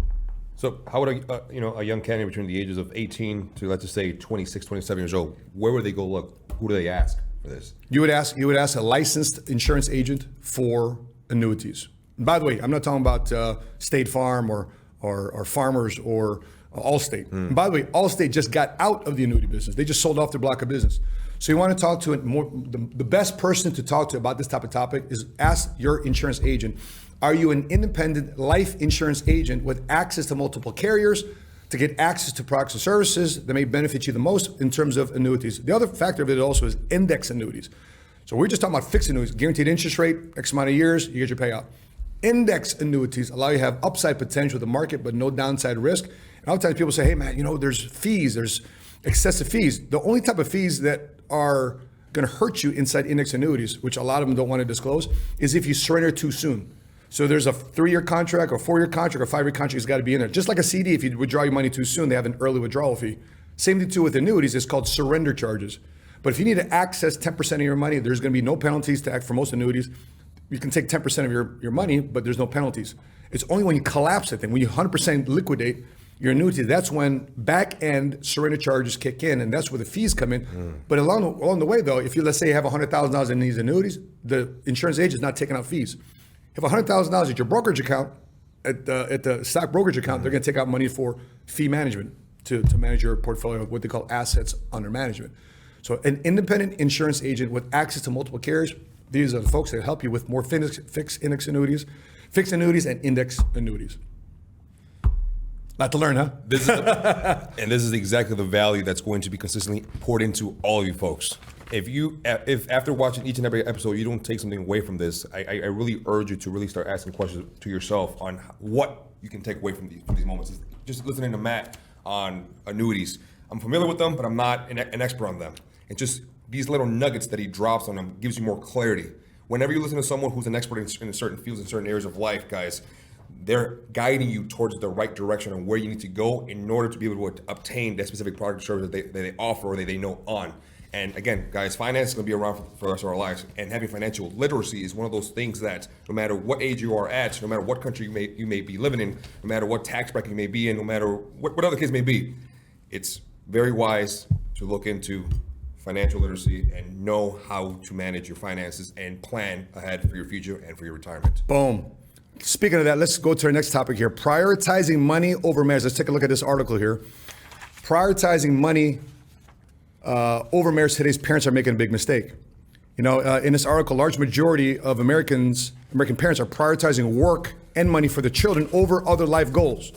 So how would a young candidate between the ages of 18 to, let's just say, 26, 27 years old, where would they go look? Who do they ask for this? You would ask a licensed insurance agent for annuities. And by the way, I'm not talking about State Farm or Farmers or Allstate. And by the way, Allstate just got out of the annuity business. They just sold off their block of business. So you want to talk to the best person to talk to about this type of topic is ask your insurance agent. Are you an independent life insurance agent with access to multiple carriers to get access to products and services that may benefit you the most in terms of annuities? The other factor of it also is index annuities. So we're just talking about fixed annuities, guaranteed interest rate, X amount of years, you get your payout. Index annuities allow you to have upside potential with the market, but no downside risk. And oftentimes people say, hey man, there's fees, there's excessive fees. The only type of fees that are going to hurt you inside index annuities, which a lot of them don't want to disclose, is if you surrender too soon. So there's a 3-year contract or 4-year contract or 5-year contract has got to be in there. Just like a CD, if you withdraw your money too soon, they have an early withdrawal fee. Same thing too with annuities, it's called surrender charges. But if you need to access 10% of your money, there's going to be no penalties to act for most annuities. You can take 10% of your money, but there's no penalties. It's only when you collapse it, then when you 100% liquidate your annuity, that's when back-end surrender charges kick in, and that's where the fees come in. But along the way, though, if you, let's say you have $100,000 in these annuities, the insurance agent is not taking out fees. If $100,000 at your brokerage account, at the stock brokerage account, they're going to take out money for fee management to manage your portfolio of what they call assets under management. So an independent insurance agent with access to multiple carriers, these are the folks that help you with more fixed index annuities, fixed annuities, and index annuities. Lot to learn, huh? This is exactly the value that's going to be consistently poured into all of you folks. If after watching each and every episode you don't take something away from this, I really urge you to really start asking questions to yourself on what you can take away from these moments. Just listening to Matt on annuities, I'm familiar with them, but I'm not an expert on them. It's just these little nuggets that he drops on them gives you more clarity. Whenever you listen to someone who's an expert in certain fields, in certain areas of life, guys, they're guiding you towards the right direction on where you need to go in order to be able to obtain that specific product or service that they offer or they know on. And again, guys, finance is going to be around for the rest of our lives. And having financial literacy is one of those things that no matter what age you are at, no matter what country you may be living in, no matter what tax bracket you may be in, no matter what other case may be, it's very wise to look into financial literacy and know how to manage your finances and plan ahead for your future and for your retirement. Boom. Speaking of that, let's go to our next topic here. Prioritizing money over marriage. Let's take a look at this article here. Prioritizing money over marriage, today's parents are making a big mistake. In this article, large majority of American parents are prioritizing work and money for the children over other life goals.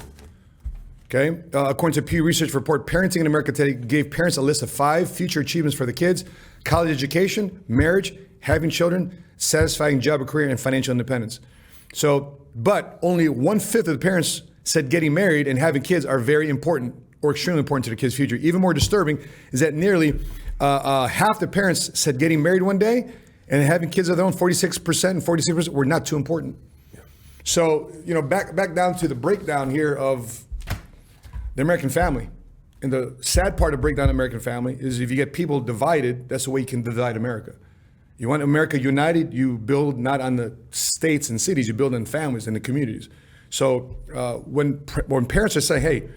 Okay, according to Pew Research report, Parenting in America Today gave parents a list of 5 future achievements for the kids: college education, marriage, having children, satisfying job or career, and financial independence. So, but only 1/5 of the parents said getting married and having kids are very important or extremely important to the kids' future. Even more disturbing is that nearly half the parents said getting married one day and having kids of their own, 46% and 46% were not too important. Yeah. So, back down to the breakdown here of the American family. And the sad part of breakdown of American family is if you get people divided, that's the way you can divide America. You want America united, you build not on the states and cities, you build in families and the communities. So when parents are saying, hey,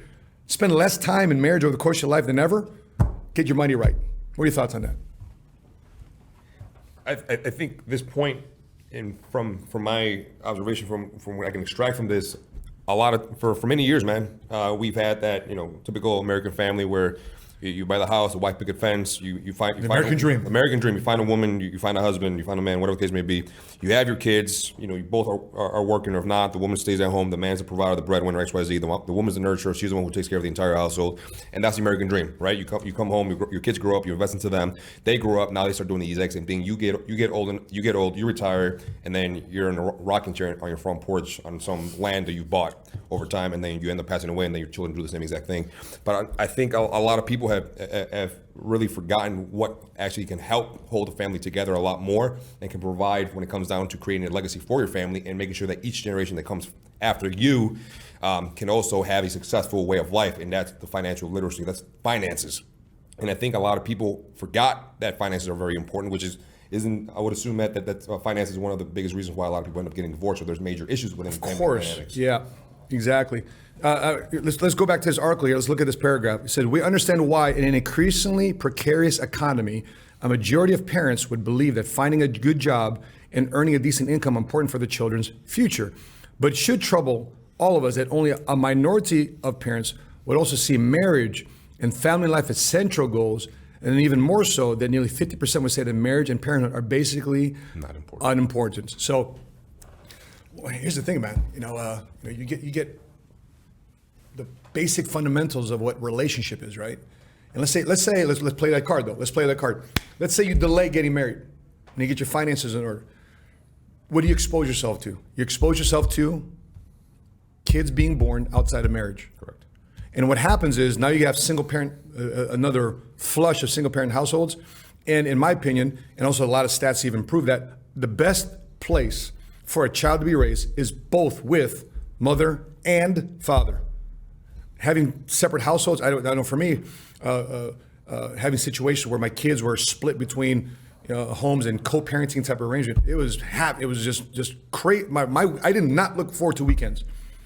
spend less time in marriage over the course of your life than ever, get your money right. What are your thoughts on that? I think this point, from my observation, from what I can extract from this, for many years, man, we've had that typical American family where you buy the house, the wife picket fence, you find American dream. American dream. You find a woman, you find a husband, you find a man, whatever the case may be. You have your kids. You both are working, or if not, the woman stays at home. The man's the provider, the breadwinner, XYZ. The woman's the nurturer. She's the one who takes care of the entire household, and that's the American dream, right? You come home, your kids grow up, you invest into them. They grow up. Now they start doing the exact same thing. You get old, you retire, and then you're in a rocking chair on your front porch on some land that you bought over time, and then you end up passing away, and then your children do the same exact thing. But I think a lot of people have really forgotten what actually can help hold a family together a lot more and can provide when it comes down to creating a legacy for your family and making sure that each generation that comes after you can also have a successful way of life, and that's the financial literacy, that's finances. And I think a lot of people forgot that finances are very important, which I would assume that finance is one of the biggest reasons why a lot of people end up getting divorced, or there's major issues within family dynamics. Yeah, exactly. Let's go back to this article here. Let's look at this paragraph. It said, we understand why in an increasingly precarious economy, a majority of parents would believe that finding a good job and earning a decent income are important for the children's future. But it should trouble all of us that only a minority of parents would also see marriage and family life as central goals, and even more so that nearly 50% would say that marriage and parenthood are basically not important. Unimportant. So here's the thing, man. You get the basic fundamentals of what relationship is, right? And let's play that card though. Let's play that card. Let's say you delay getting married and you get your finances in order. What do you expose yourself to? You expose yourself to kids being born outside of marriage. Correct. And what happens is now you have single parent, another flush of single parent households. And in my opinion, and also a lot of stats even prove that the best place for a child to be raised is both with mother and father. Having separate households, I know for me, having situations where my kids were split between homes and co-parenting type of arrangement, it was just crazy. I did not look forward to weekends.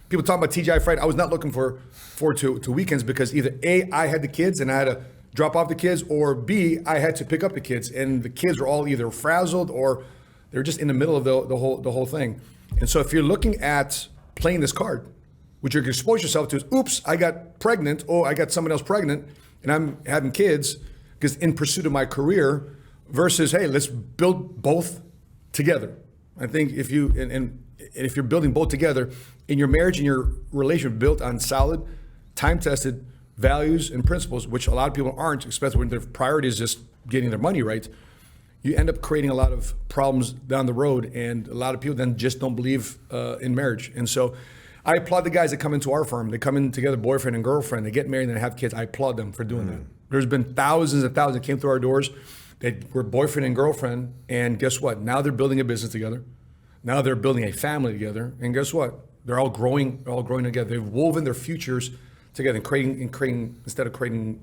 People talk about TGI Friday. I was not looking forward to weekends because either A, I had the kids and I had to drop off the kids, or B, I had to pick up the kids, and the kids were all either frazzled or they're just in the middle of the whole thing. And so if you're looking at playing this card, what you're going to expose yourself to is, oops, I got pregnant, or I got someone else pregnant, and I'm having kids because in pursuit of my career, versus, hey, let's build both together. I think if you're building both together in your marriage and your relationship built on solid, time-tested values and principles, which a lot of people aren't, especially when their priority is just getting their money right, you end up creating a lot of problems down the road, and a lot of people then just don't believe in marriage. And so I applaud the guys that come into our firm. They come in together, boyfriend and girlfriend, they get married and they have kids. I applaud them for doing that. There's been thousands and thousands that came through our doors that were boyfriend and girlfriend, and guess what? Now they're building a business together. Now they're building a family together, and guess what? They're all growing together. They've woven their futures together and creating instead of creating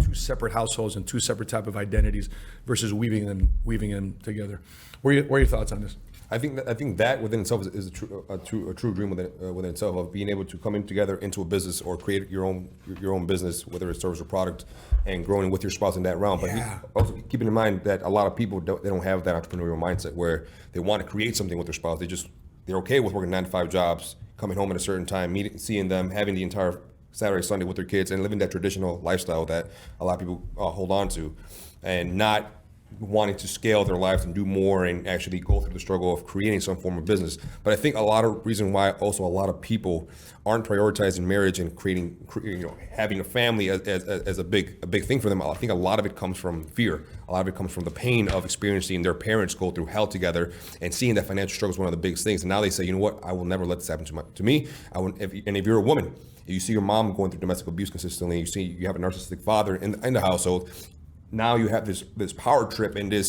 two separate households and two separate type of identities versus weaving them together. What are your thoughts on this? I think that within itself is a true dream within itself, of being able to come in together into a business or create your own business, whether it's service or product, and growing with your spouse in that realm. But also keeping in mind that a lot of people don't have that entrepreneurial mindset where they want to create something with their spouse. They're okay with working 9 to 5 jobs, coming home at a certain time, seeing them, having the entire Saturday, Sunday with their kids, and living that traditional lifestyle that a lot of people hold on to, and not wanting to scale their lives and do more and actually go through the struggle of creating some form of business. But I think a lot of reason why also a lot of people aren't prioritizing marriage and having a family as a big thing for them. I think a lot of it comes from fear. A lot of it comes from the pain of experiencing their parents go through hell together and seeing that financial struggle is one of the biggest things. And now they say, you know what, I will never let this happen to me. If you're a woman, you see your mom going through domestic abuse consistently, you have a narcissistic father in the household. Now you have this power trip, and your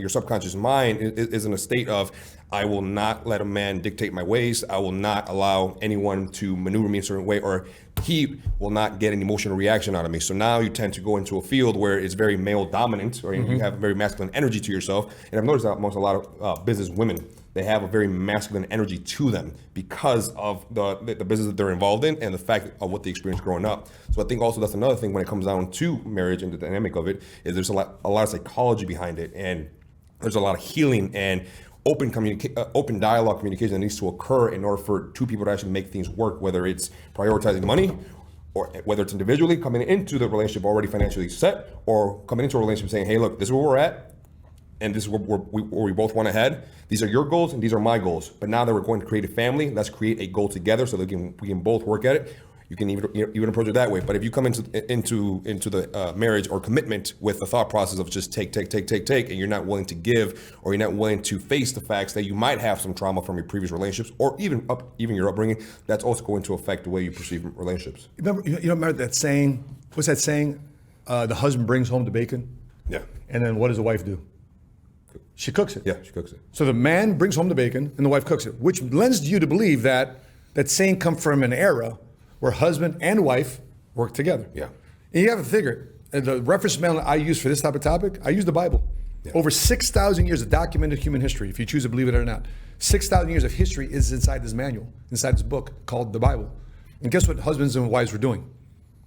subconscious mind is in a state of, I will not let a man dictate my ways. I will not allow anyone to maneuver me a certain way, or he will not get an emotional reaction out of me. So now you tend to go into a field where it's very male dominant, or you have a very masculine energy to yourself. And I've noticed that amongst a lot of business women, they have a very masculine energy to them because of the business that they're involved in and the fact of what they experienced growing up. So I think also that's another thing when it comes down to marriage and the dynamic of it, is there's a lot of psychology behind it, and there's a lot of healing and open dialogue communication that needs to occur in order for two people to actually make things work, whether it's prioritizing money, or whether it's individually coming into the relationship already financially set, or coming into a relationship saying, hey, look, this is where we're at, and this is where we both want to head. These are your goals and these are my goals. But now that we're going to create a family, let's create a goal together so that we can both work at it. You can even approach it that way. But if you come into the marriage or commitment with the thought process of just take, and you're not willing to give, or you're not willing to face the facts that you might have some trauma from your previous relationships, or even your upbringing, that's also going to affect the way you perceive relationships. Remember that saying, what's that saying? The husband brings home the bacon. Yeah. And then what does the wife do? She cooks it. Yeah, she cooks it. So the man brings home the bacon and the wife cooks it, which lends you to believe that that saying comes from an era where husband and wife work together. Yeah. And you have to figure, the reference manual I use for this type of topic, I use the Bible. Yeah. Over 6,000 years of documented human history, if you choose to believe it or not. 6,000 years of history is inside this manual, inside this book called the Bible. And guess what husbands and wives were doing?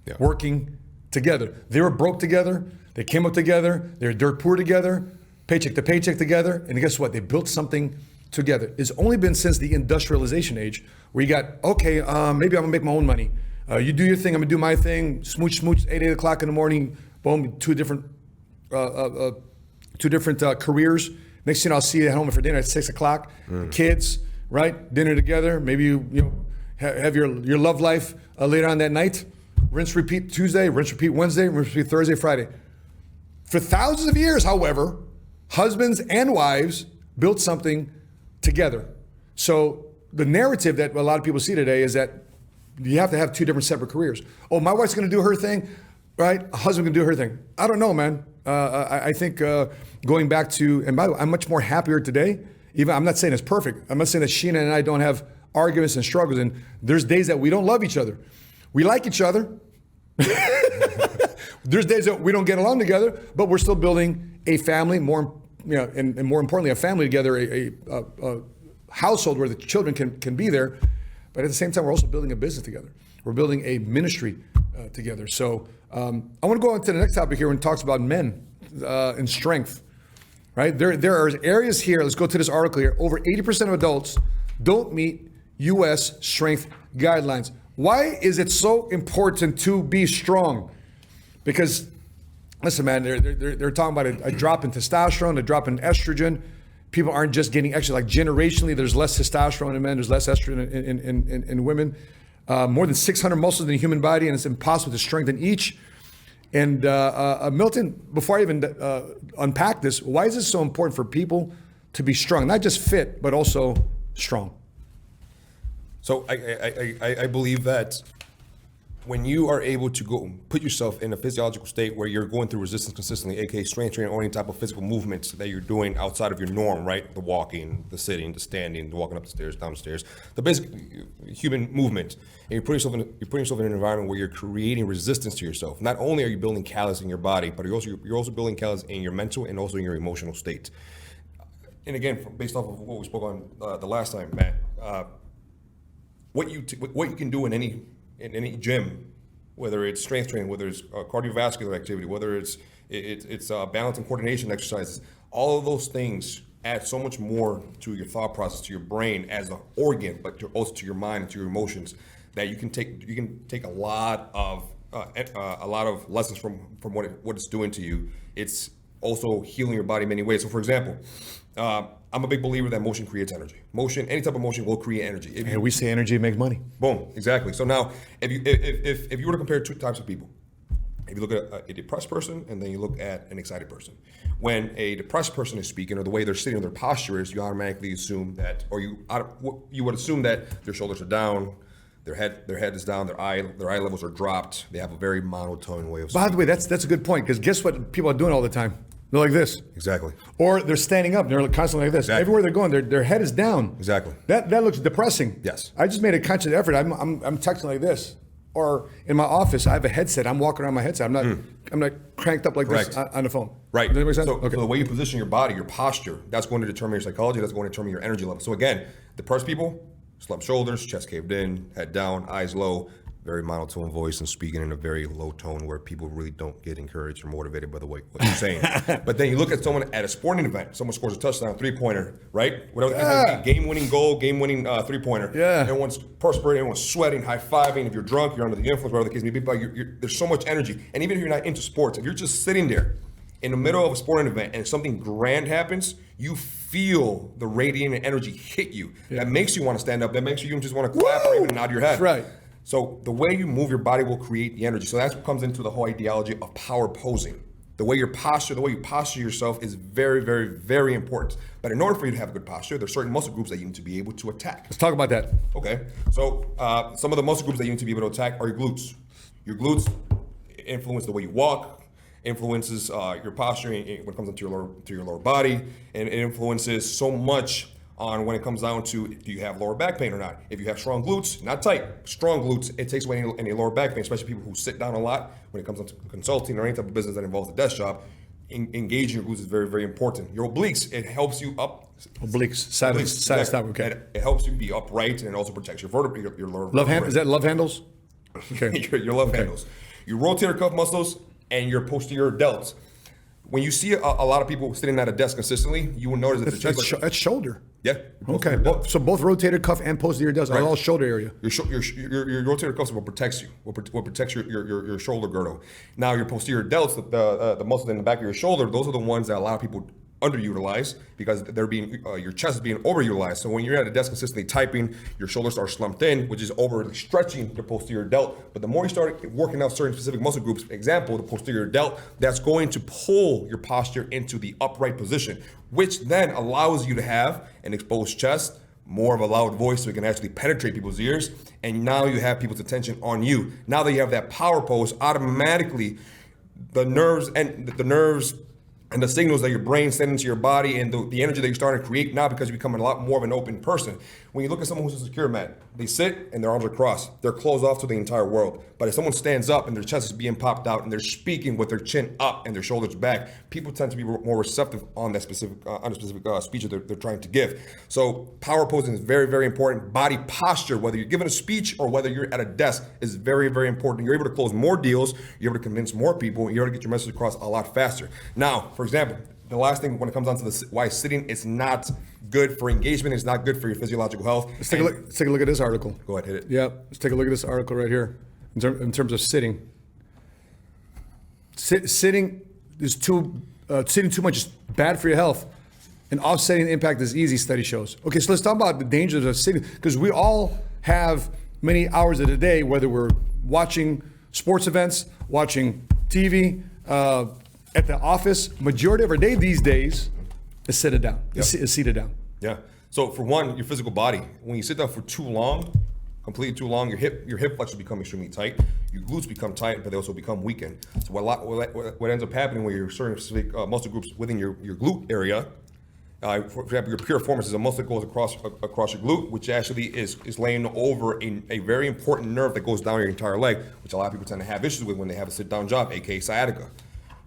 Yeah. Working together. They were broke together. They came up together. They were dirt poor together, paycheck to paycheck together. And guess what? They built something together. It's only been since the industrialization age where you got, okay, maybe I'm gonna make my own money. You do your thing, I'm gonna do my thing. Smooch, 8 o'clock in the morning, boom, two different careers. Next thing I'll see you at home for dinner at 6 o'clock. Kids, right? Dinner together. Maybe you have your love life later on that night. Rinse, repeat Tuesday, rinse, repeat Wednesday, rinse, repeat Thursday, Friday. For thousands of years, however, husbands and wives built something together. So the narrative that a lot of people see today is that you have to have two different separate careers. Oh, my wife's gonna do her thing, right? A husband can do her thing. I don't know, man. I think going back to, and by the way, I'm much more happier today. Even I'm not saying it's perfect. I'm not saying that Sheena and I don't have arguments and struggles, and there's days that we don't love each other. We like each other. There's days that we don't get along together, but we're still building a family, and more importantly, a family together, a household where the children can be there. But at the same time, we're also building a business together. We're building a ministry together. So I want to go on to the next topic here when it talks about men and strength. Right? There are areas here. Let's go to this article here. Over 80% of adults don't meet U.S. strength guidelines. Why is it so important to be strong? Because, listen, man, they're talking about a drop in testosterone, a drop in estrogen. People aren't just getting extra, like generationally, there's less testosterone in men, there's less estrogen in women. More than 600 muscles in the human body, and it's impossible to strengthen each. And Milton, before I even unpack this, why is this so important for people to be strong? Not just fit, but also strong. So I believe that when you are able to go put yourself in a physiological state where you're going through resistance consistently, aka strength training or any type of physical movements that you're doing outside of your norm, right? The walking, the sitting, the standing, the walking up the stairs, down the stairs, the basic human movement. And you're putting yourself in an environment where you're creating resistance to yourself. Not only are you building callus in your body, but you're also building callus in your mental and also in your emotional state. And again, based off of what we spoke on the last time, Matt, what you can do in any gym, whether it's strength training, whether it's cardiovascular activity, whether it's balance and coordination exercises, all of those things add so much more to your thought process, to your brain as an organ, but also to your mind and to your emotions, that you can take a lot of lessons from what it's doing to you. It's also healing your body in many ways. So, for example, I'm a big believer that motion creates energy. Motion, any type of motion will create energy. And we say energy makes money. Boom, exactly. So now, if you were to compare two types of people, if you look at a depressed person and then you look at an excited person, when a depressed person is speaking or the way they're sitting or their posture is, you automatically assume that, or you would assume that their shoulders are down, their head is down, their eye levels are dropped. They have a very monotone way of speaking. By the way, that's a good point, because guess what people are doing all the time? They're like this. Exactly. Or they're standing up. They're constantly like this. Exactly. Everywhere they're going, their head is down. Exactly. That looks depressing. Yes. I just made a conscious effort. I'm texting like this. Or in my office, I have a headset. I'm walking around my headset. I'm not cranked up like Correct. this on the phone. Right. Does that make sense? So, Okay. so the way you position your body, your posture, that's going to determine your psychology. That's going to determine your energy level. So again, depressed people, slumped shoulders, chest caved in, head down, eyes low, very monotone voice and speaking in a very low tone where people really don't get encouraged or motivated by what you're saying. But then you look at someone at a sporting event, someone scores a touchdown, three-pointer, right? Whatever, game-winning goal, game-winning three-pointer. Yeah. Everyone's perspiring, everyone's sweating, high-fiving. If you're drunk, you're under the influence, whatever the case may be, but there's so much energy. And even if you're not into sports, if you're just sitting there in the middle of a sporting event and something grand happens, you feel the radiant energy hit you. Yeah. That makes you want to stand up. That makes you just want to clap or even nod your head. That's right. So the way you move your body will create the energy. So that's what comes into the whole ideology of power posing. The way you posture yourself is very, very, very important. But in order for you to have a good posture, there's certain muscle groups that you need to be able to attack. Let's talk about that. Okay. So some of the muscle groups that you need to be able to attack are your glutes. Your glutes, influence the way you walk, influences your posture when it comes to your lower body, and it influences so much on when it comes down to, do you have lower back pain or not? If you have strong glutes, not tight, strong glutes, it takes away any lower back pain, especially people who sit down a lot when it comes to consulting or any type of business that involves a desk job. Engaging your glutes is very, very important. Your obliques, it helps you up. Obliques, side stop, okay. It helps you be upright, and it also protects your vertebrae, your lower Love hand, vertebrae. is that love handles? Okay. your love handles, your rotator cuff muscles, and your posterior delts. When you see a lot of people sitting at a desk consistently, you will notice that That's shoulder. yeah. Okay, so both rotator cuff and posterior delts are all shoulder area. Your rotator cuffs will protect you. Will protect your shoulder girdle. Now your posterior delts, the muscles in the back of your shoulder, those are the ones that a lot of people underutilized because they're being your chest is being overutilized. So when you're at a desk consistently typing, your shoulders are slumped in, which is over stretching the posterior delt. But the more you start working out certain specific muscle groups, example, the posterior delt, that's going to pull your posture into the upright position, which then allows you to have an exposed chest, more of a loud voice so it can actually penetrate people's ears. And now you have people's attention on you. Now that you have that power pose, automatically the nerves and the signals that your brain sends into your body and the energy that you're starting to create now, because you become a lot more of an open person. When you look at someone who's a secure mat, they sit and their arms are crossed. They're closed off to the entire world. But if someone stands up and their chest is being popped out and they're speaking with their chin up and their shoulders back, people tend to be more receptive on that specific speech that they're trying to give. So power posing is very, very important. Body posture, whether you're giving a speech or whether you're at a desk, is very, very important. You're able to close more deals. You're able to convince more people. You're able to get your message across a lot faster. Now, for example, the last thing when it comes down to why sitting is not good for engagement, it's not good for your physiological health. Let's take a look at this article. Go ahead, hit it. Yeah, let's take a look at this article right here. In terms of sitting, sitting too much is bad for your health, and offsetting the impact is easy. Study shows. Okay, so let's talk about the dangers of sitting, because we all have many hours of the day, whether we're watching sports events, watching TV. At the office, majority of our day these days is seated down. Yep. Is seated down. Yeah. So for one, your physical body, when you sit down for too long, completely too long, your hip flexors become extremely tight. Your glutes become tight, but they also become weakened. So what ends up happening when you're certain specific muscle groups within your glute area, for example, your piriformis is a muscle that goes across your glute, which actually is laying over a very important nerve that goes down your entire leg, which a lot of people tend to have issues with when they have a sit-down job, aka sciatica.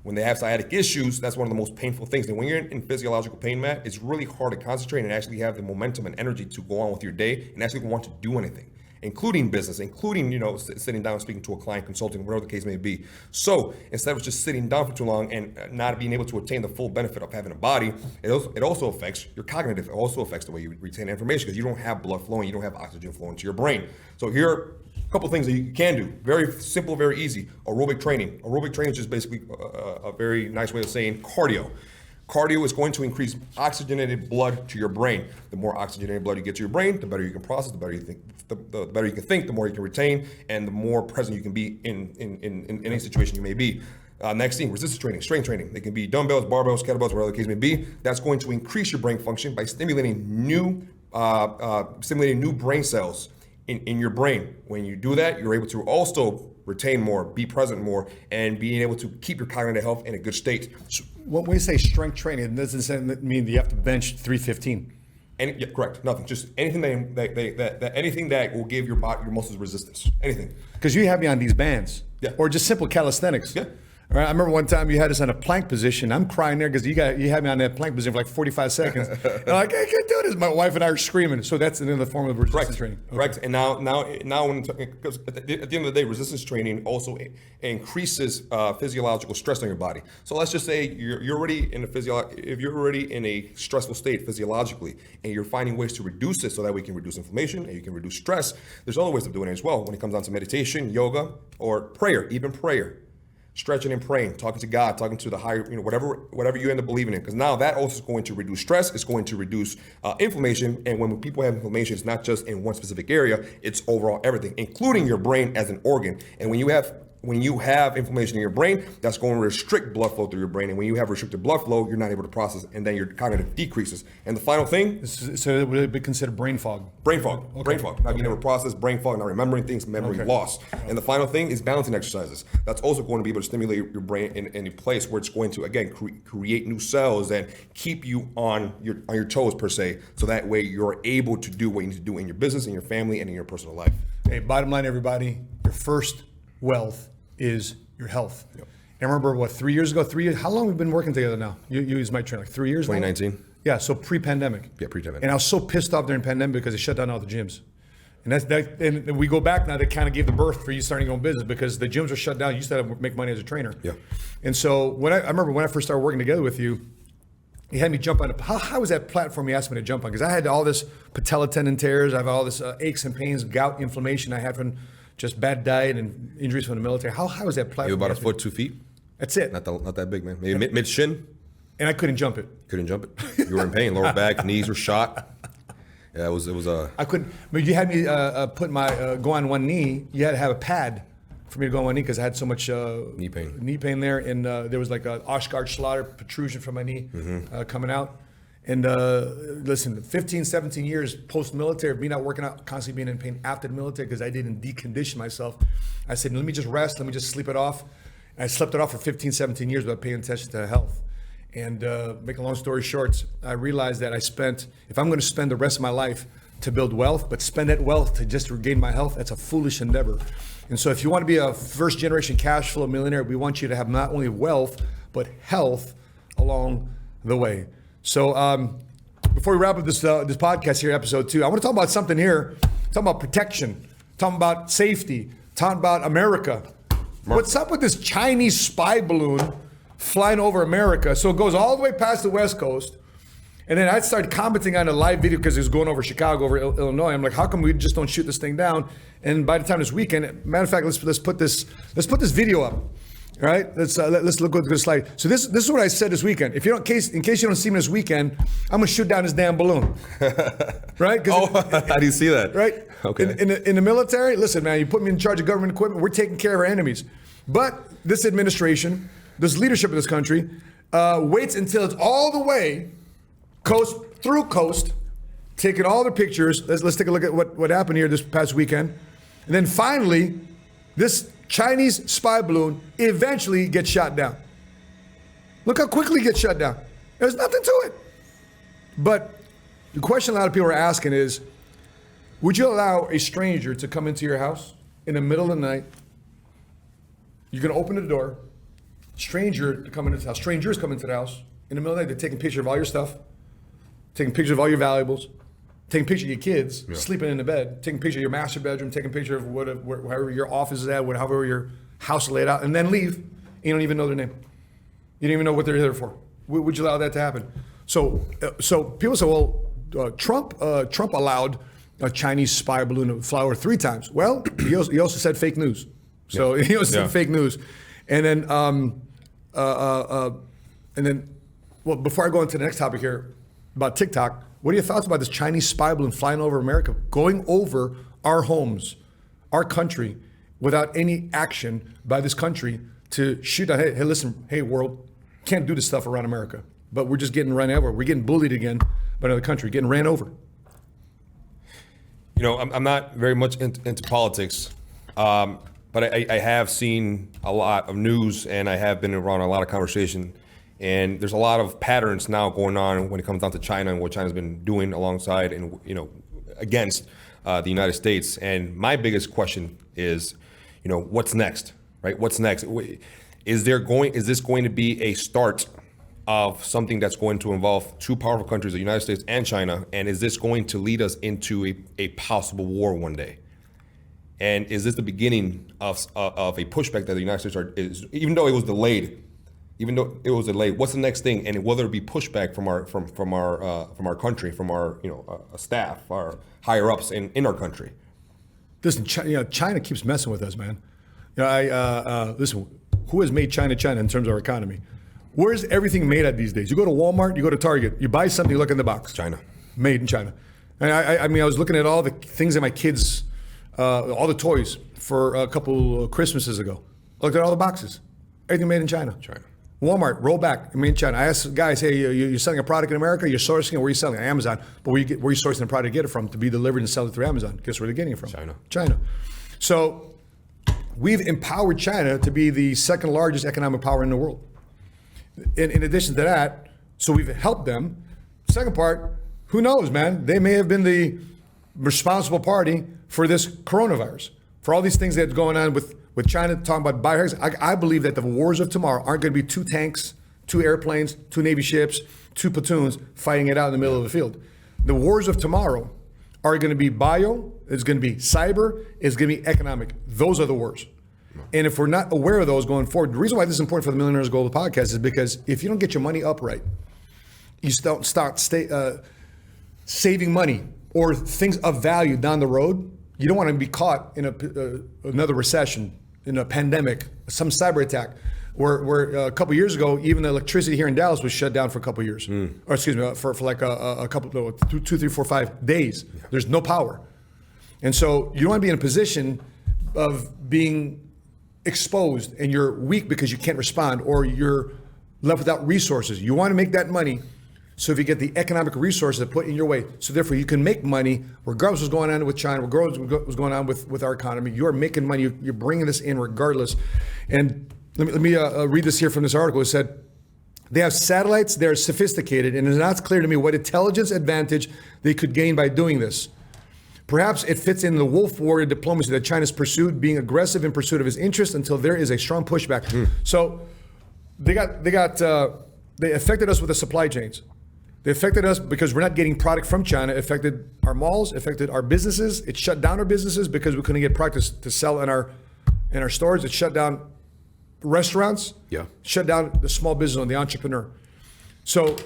When they have sciatic issues, that's one of the most painful things. And when you're in physiological pain, Matt, it's really hard to concentrate and actually have the momentum and energy to go on with your day and actually want to do anything, including business, including, sitting down, speaking to a client, consulting, whatever the case may be. So instead of just sitting down for too long and not being able to attain the full benefit of having a body, it also affects your cognitive. It also affects the way you retain information, because you don't have blood flowing, you don't have oxygen flowing to your brain. So here are a couple things that you can do. Very simple, very easy. Aerobic training. Aerobic training is just basically a very nice way of saying cardio. Cardio is going to increase oxygenated blood to your brain. The more oxygenated blood you get to your brain, the better you can process, the better you think, the better you can think, the more you can retain, and the more present you can be in any situation you may be. Next thing, resistance training, strength training. They can be dumbbells, barbells, kettlebells, whatever the case may be. That's going to increase your brain function by stimulating new brain cells in your brain. When you do that, you're able to also retain more, be present more, and being able to keep your cognitive health in a good state. When we say strength training, it doesn't mean that you have to bench 315. Yeah, correct. Nothing. Just anything anything that will give your body, your muscles resistance. Anything. Because you have me on these bands. Yeah. Or just simple calisthenics. Yeah. All right, I remember one time you had us on a plank position. I'm crying there because you had me on that plank position for like 45 seconds. And I'm like, I can't do this. My wife and I are screaming. So that's another form of resistance training. Okay. Correct. And now, because at the end of the day, resistance training also increases physiological stress on your body. So let's just say you're already if you're already in a stressful state physiologically, and you're finding ways to reduce it so that we can reduce inflammation and you can reduce stress. There's other ways of doing it as well when it comes down to meditation, yoga, or prayer, even prayer. Stretching and praying, talking to God, talking to the higher, whatever you end up believing in. Because now that also is going to reduce stress, it's going to reduce inflammation. And when people have inflammation, it's not just in one specific area, it's overall everything, including your brain as an organ. And when you have when you have inflammation in your brain, that's going to restrict blood flow through your brain. And when you have restricted blood flow, you're not able to process, and then your cognitive decreases. And the final thing, So it would be considered brain fog. brain fog. Okay. Brain fog. Not being able to process, brain fog, not remembering things, memory loss. And the final thing is balancing exercises. That's also going to be able to stimulate your brain in a place where it's going to, again, create new cells and keep you on your toes, per se. So that way you're able to do what you need to do in your business, in your family, and in your personal life. Hey, bottom line, everybody, your first wealth is your health. Yep. And I remember, 3 years ago? How long have we been working together now? You use my train, like 3 years 2019. now? Yeah, so pre-pandemic. Yeah, pre-pandemic. And I was so pissed off during pandemic because they shut down all the gyms. And we go back now, they kind of gave the birth for you starting your own business because the gyms were shut down. You used to have to make money as a trainer. Yeah. And so I remember when I first started working together with you, he had me jump on how was that platform you asked me to jump on? Because I had all this patella tendon tears, I have all this aches and pains, gout inflammation I had from just bad diet and injuries from the military. How high was that platform? You about a foot, 2 feet? That's it. Not that big, man. Maybe mid shin. And I couldn't jump it. Couldn't jump it. You were in pain. Lower back, knees were shot. Yeah, it was I couldn't. But you had me go on one knee. You had to have a pad for me to go on one knee because I had so much knee pain. Knee pain there, and there was like a Oshguard Schlatter protrusion from my knee coming out. And listen, 15, 17 years post-military of me not working out, constantly being in pain after the military because I didn't decondition myself. I said, let me just rest, let me just sleep it off. And I slept it off for 15, 17 years without paying attention to health. And make a long story short, I realized that if I'm going to spend the rest of my life to build wealth, but spend that wealth to just regain my health, that's a foolish endeavor. And so if you want to be a first generation cash flow millionaire, we want you to have not only wealth, but health along the way. So before we wrap up this podcast here, episode 2, I want to talk about something here. Talking about protection, talking about safety, talking about America. What's up with this Chinese spy balloon flying over America? So it goes all the way past the West Coast. And then I started commenting on a live video because it was going over Chicago, over Illinois. I'm like, how come we just don't shoot this thing down? And by the time this weekend, matter of fact, let's put this video up. All right, let's look at the slide. So this is what I said this weekend. In case you don't see me this weekend, I'm gonna shoot down this damn balloon. Right? How do you see that? Right. Okay. In the military, listen, man, you put me in charge of government equipment, we're taking care of our enemies. But this administration, this leadership of this country, waits until it's all the way coast through coast, taking all the pictures. Let's take a look at what happened here this past weekend, and then finally, this Chinese spy balloon eventually gets shot down. Look how quickly it gets shut down. There's nothing to it. But the question a lot of people are asking is, would you allow a stranger to come into your house in the middle of the night? You're gonna open the door, stranger to come into the house. Strangers come into the house in the middle of the night. They're taking pictures of all your stuff, taking pictures of all your valuables, taking pictures of your kids sleeping in the bed, taking pictures of your master bedroom, taking picture of wherever your office is at, however your house is laid out, and then leave. You don't even know their name. You don't even know what they're there for. Would you allow that to happen? So people say, well, Trump allowed a Chinese spy balloon to fly over 3 times. Well, he also said fake news. So he also said fake news, and then well, before I go into the next topic here about TikTok. What are your thoughts about this Chinese spy balloon flying over America, going over our homes, our country, without any action by this country to shoot down? Hey, listen, hey, world, can't do this stuff around America, but we're just getting run over. We're getting bullied again by another country, getting ran over. You know, I'm not very much into politics, but I have seen a lot of news, and I have been around a lot of conversation. And there's a lot of patterns now going on when it comes down to China and what China's been doing alongside and, against the United States. And my biggest question is, what's next, right? What's next? Is this going to be a start of something that's going to involve 2 powerful countries, the United States and China? And is this going to lead us into a possible war one day? And is this the beginning of a pushback that the United States even though it was delayed? What's the next thing? And will there be pushback from our country, from our staff, our higher ups in our country? Listen, China keeps messing with us, man. Listen, who has made China in terms of our economy? Where's everything made at these days? You go to Walmart, you go to Target, you buy something, you look in the box. China. Made in China. And I was looking at all the things that my kids, all the toys for a couple Christmases ago. Look at all the boxes. Everything made in China. Walmart, roll back, made in China. I asked guys, hey, you're selling a product in America, you're sourcing it, where are you selling it? Amazon. But where are you sourcing the product to get it from to be delivered and sell it through Amazon? Guess where they're getting it from? China. So we've empowered China to be the second largest economic power in the world. In addition to that, so we've helped them. Second part, who knows, man? They may have been the responsible party for this coronavirus, for all these things that's going on with China, talking about biohacks. I believe that the wars of tomorrow aren't going to be 2 tanks, 2 airplanes, 2 Navy ships, 2 platoons fighting it out in the middle of the field. The wars of tomorrow are going to be bio, it's going to be cyber, it's going to be economic. Those are the wars. And if we're not aware of those going forward, the reason why this is important for the Millionaires Global Podcast is because if you don't get your money up right, you don't start saving money or things of value down the road, you don't want to be caught in another recession, in a pandemic, some cyber attack, where a couple years ago, even the electricity here in Dallas was shut down for a couple of years. Or excuse me, for like a couple, 2, 3, 4, 5 days. There's no power. And so you don't want to be in a position of being exposed and you're weak because you can't respond or you're left without resources. You want to make that money. So if you get the economic resources that put in your way, so therefore you can make money regardless of what's going on with China, regardless of what's going on with our economy. You're making money. You're bringing this in regardless. And let me read this here from this article. It said, they have satellites, they're sophisticated, and it's not clear to me what intelligence advantage they could gain by doing this. Perhaps it fits in the wolf warrior diplomacy that China's pursued, being aggressive in pursuit of its interests until there is a strong pushback. So they affected us with the supply chains. They affected us because we're not getting product from China. It affected our malls, affected our businesses. It shut down our businesses because we couldn't get product to sell in our stores. It shut down restaurants. Shut down the small business owner, the entrepreneur. So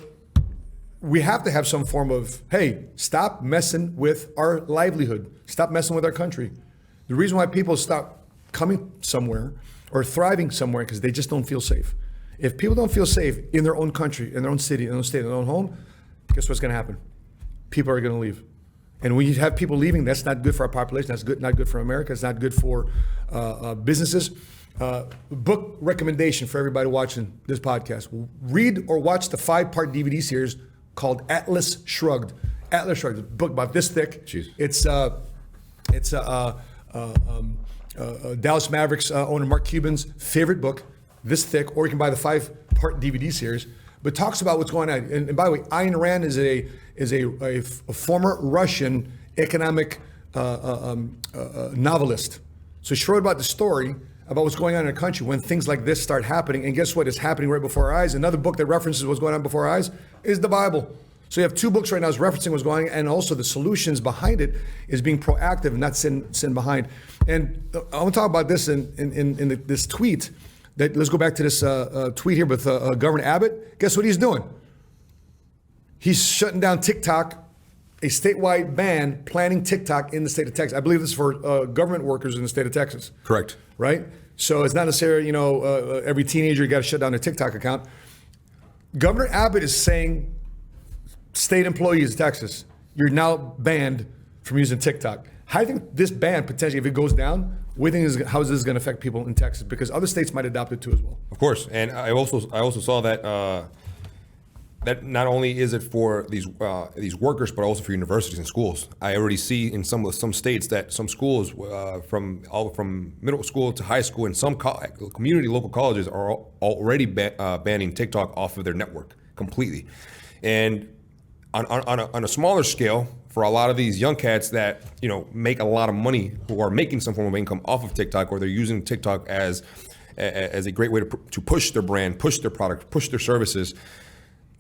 we have to have some form of, hey, stop messing with our livelihood. Stop messing with our country. The reason why people stop coming somewhere or thriving somewhere because they just don't feel safe. If people don't feel safe in their own country, in their own city, in their own state, in their own home, guess what's going to happen? People are going to leave. And when you have people leaving, that's not good for our population. That's not good for America. It's not good for businesses. Book recommendation for everybody watching this podcast. Read or watch the 5-part DVD series called Atlas Shrugged. Atlas Shrugged, a book about this thick. Jeez. It's Dallas Mavericks owner Mark Cuban's favorite book, this thick, or you can buy the 5-part DVD series, but talks about what's going on. And by the way, Ayn Rand is a former Russian economic novelist. So she wrote about the story about what's going on in a country when things like this start happening. And guess what is happening right before our eyes? Another book that references what's going on before our eyes is the Bible. So you have 2 books right now that's referencing what's going on, and also the solutions behind it is being proactive and not sin behind. And I want to talk about this in this tweet. Let's go back to this tweet here with Governor Abbott. Guess what he's doing? He's shutting down TikTok, a statewide ban planning TikTok in the state of Texas. I believe this is for government workers in the state of Texas. Correct. Right? So it's not necessarily, every teenager got to shut down their TikTok account. Governor Abbott is saying, state employees in Texas, you're now banned from using TikTok. How do you think this ban potentially, if it goes down, how is this going to affect people in Texas? Because other states might adopt it too as well. Of course, and I also saw that that not only is it for these workers, but also for universities and schools. I already see in some states that some schools, from middle school to high school, and some community local colleges are already banning TikTok off of their network completely. And on a smaller scale, for a lot of these young cats that make a lot of money, who are making some form of income off of TikTok, or they're using TikTok as a great way to push their brand, push their product, push their services.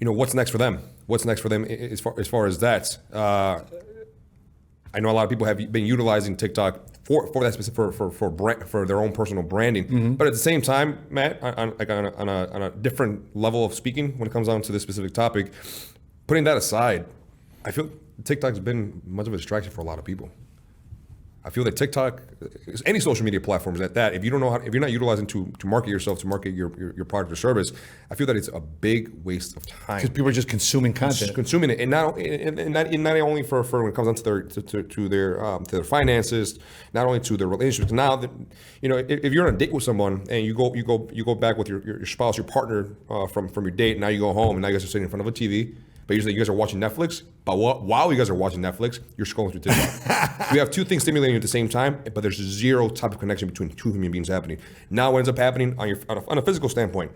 What's next for them? What's next for them as far as that? I know a lot of people have been utilizing TikTok for that specific for their own personal branding. Mm-hmm. But at the same time, Matt, on a different level of speaking, when it comes down to this specific topic, putting that aside, I feel TikTok's been much of a distraction for a lot of people. I feel that TikTok, any social media platforms at that, if you don't know how, if you're not utilizing to market yourself, to market your product or service, I feel that it's a big waste of time. Because people are just consuming content. Consuming it, and not only for when it comes down to their finances, not only to their relationships. Now that if you're on a date with someone and you go back with your spouse, your partner from your date, now you go home and now you guys are sitting in front of a TV. But usually you guys are watching Netflix, but while you guys are watching Netflix, you're scrolling through TikTok. So you have two things stimulating you at the same time, but there's zero type of connection between two human beings happening. Now what ends up happening on a physical standpoint,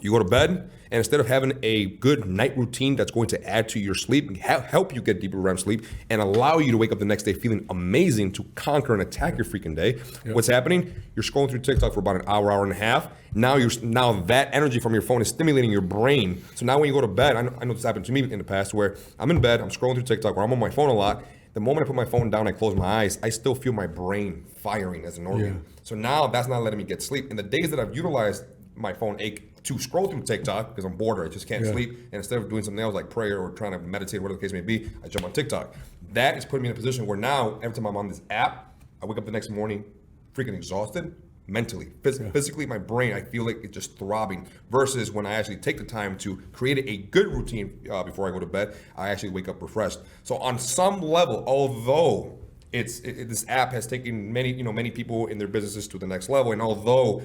you go to bed, and instead of having a good night routine that's going to add to your sleep, help you get deeper REM sleep, and allow you to wake up the next day feeling amazing to conquer and attack your freaking day, what's happening? You're scrolling through TikTok for about an hour and a half. Now that energy from your phone is stimulating your brain. So now when you go to bed, I know this happened to me in the past where I'm in bed, I'm scrolling through TikTok, or I'm on my phone a lot. The moment I put my phone down, I close my eyes, I still feel my brain firing as an organ. So now that's not letting me get sleep. And the days that I've utilized my phone to scroll through TikTok because I'm bored or I just can't sleep, and instead of doing something else like prayer or trying to meditate, whatever the case may be, I jump on TikTok. That is putting me in a position where now every time I'm on this app, I wake up the next morning freaking exhausted mentally. Physically, my brain, I feel like it's just throbbing, versus when I actually take the time to create a good routine before I go to bed, I actually wake up refreshed. So on some level, although this app has taken many people in their businesses to the next level, and although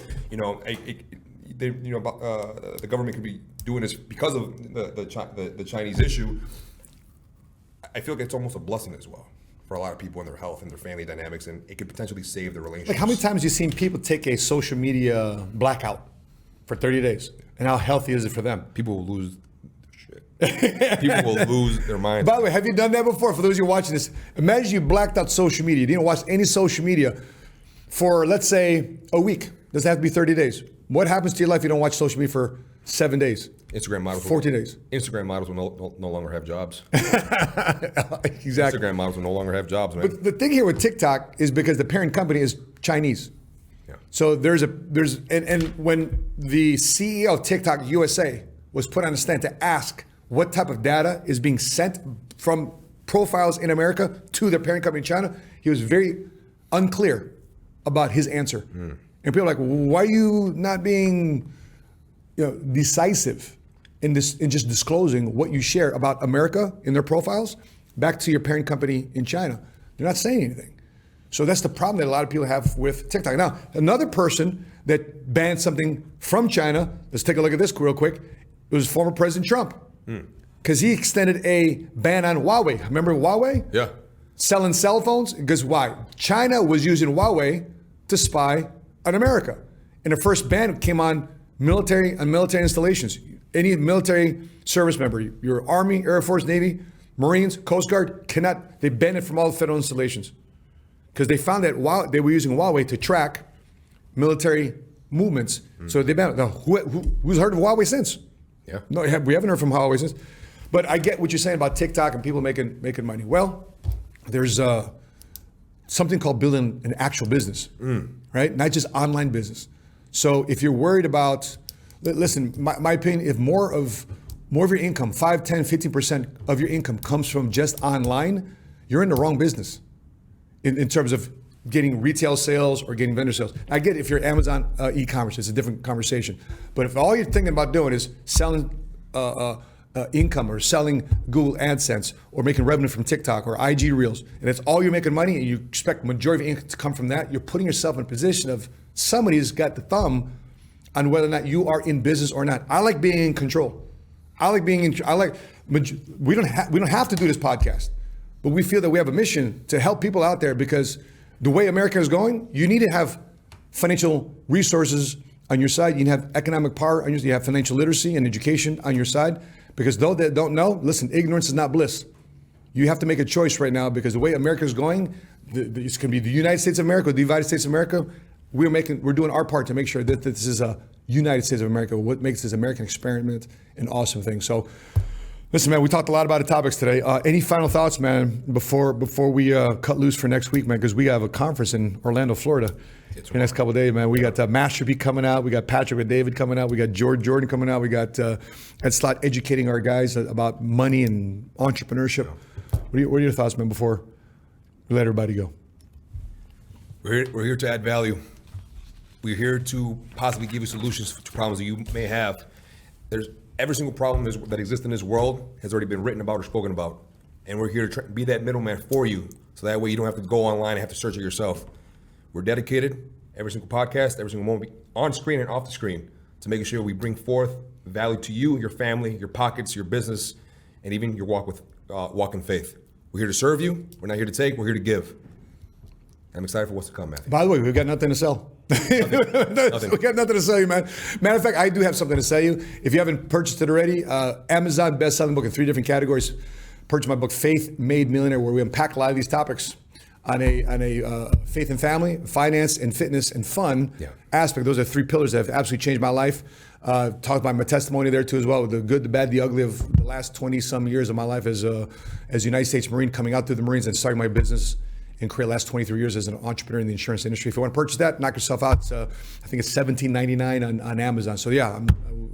the government could be doing this because of the Chinese issue, I feel like it's almost a blessing as well for a lot of people in their health and their family dynamics, and it could potentially save their relationships. Like, how many times have you seen people take a social media blackout for 30 days? And how healthy is it for them? People will lose shit. People will lose their minds. By the way, have you done that before? For those of you watching this, imagine you blacked out social media. You didn't watch any social media for, let's say, a week. Doesn't have to be 30 days. What happens to your life if you don't watch social media for 7 days? Instagram models. 14 days. Instagram models will no longer have jobs. Exactly. Instagram models will no longer have jobs, man. But the thing here with TikTok is because the parent company is Chinese. Yeah. So and when the CEO of TikTok USA was put on a stand to ask what type of data is being sent from profiles in America to their parent company in China, he was very unclear about his answer. And people are like, why are you not being decisive in just disclosing what you share about America in their profiles back to your parent company in China? They're not saying anything. So that's the problem that a lot of people have with TikTok. Now, another person that banned something from China, let's take a look at this real quick. It was former President Trump. Because he extended a ban on Huawei. Remember Huawei? Yeah. Selling cell phones? Because why? China was using Huawei to spy on America. And the first ban came on military installations. Any military service member, your Army, Air Force, Navy, Marines, Coast Guard, they banned it from all federal installations. Because they found that they were using Huawei to track military movements. So they banned it. Now, who's heard of Huawei since? Yeah. No, we haven't heard from Huawei since. But I get what you're saying about TikTok and people making money. Well, there's something called building an actual business, right? Not just online business. So if you're worried about, listen, my opinion, if more of your income, 5, 10, 15% of your income comes from just online, you're in the wrong business in terms of getting retail sales or getting vendor sales. I get it, if you're Amazon e-commerce, it's a different conversation. But if all you're thinking about doing is selling income or selling Google AdSense or making revenue from TikTok or IG Reels, and that's all you're making money and you expect majority of income to come from that, you're putting yourself in a position of somebody's got the thumb on whether or not you are in business or not. I like being in control. We don't have to do this podcast, but we feel that we have a mission to help people out there, because the way America is going, you need to have financial resources on your side. You need to have economic power on your side. You have financial literacy and education on your side. Because though they don't know, listen, ignorance is not bliss. You have to make a choice right now, because the way America is going, it's going to be the United States of America, the United States of America. We're doing our part to make sure that this is a United States of America, what makes this American experiment an awesome thing. So, listen, man, we talked a lot about the topics today. Any final thoughts, man, before we cut loose for next week, man? Because we have a conference in Orlando, Florida. The next couple of days, man. We got Master B coming out. We got Patrick and David coming out. We got Jordan coming out. We got Ed Slott educating our guys about money and entrepreneurship. What are your thoughts, man, before we let everybody go? We're here to add value. We're here to possibly give you solutions to problems that you may have. There's every single problem that exists in this world has already been written about or spoken about. And we're here to be that middleman for you. So that way you don't have to go online and have to search it yourself. We're dedicated, every single podcast, every single moment, on screen and off the screen, to making sure we bring forth value to you, your family, your pockets, your business, and even your walk in faith. We're here to serve you. We're not here to take. We're here to give. I'm excited for what's to come, Matthew. By the way, we've got nothing to sell. Nothing. We got nothing to sell you, man. Matter of fact, I do have something to sell you. If you haven't purchased it already, Amazon best-selling book in 3 different categories. Purchase my book, Faith Made Millionaire, where we unpack a lot of these topics on a faith and family, finance and fitness and fun aspect. Those are 3 pillars that have absolutely changed my life. Talked about my testimony there too as well, with the good, the bad, the ugly of the last 20 some years of my life as a United States Marine, coming out through the Marines and starting my business in Korea. Last 23 years as an entrepreneur in the insurance industry. If you want to purchase that, knock yourself out. It's, I think it's $17.99 on Amazon. So yeah,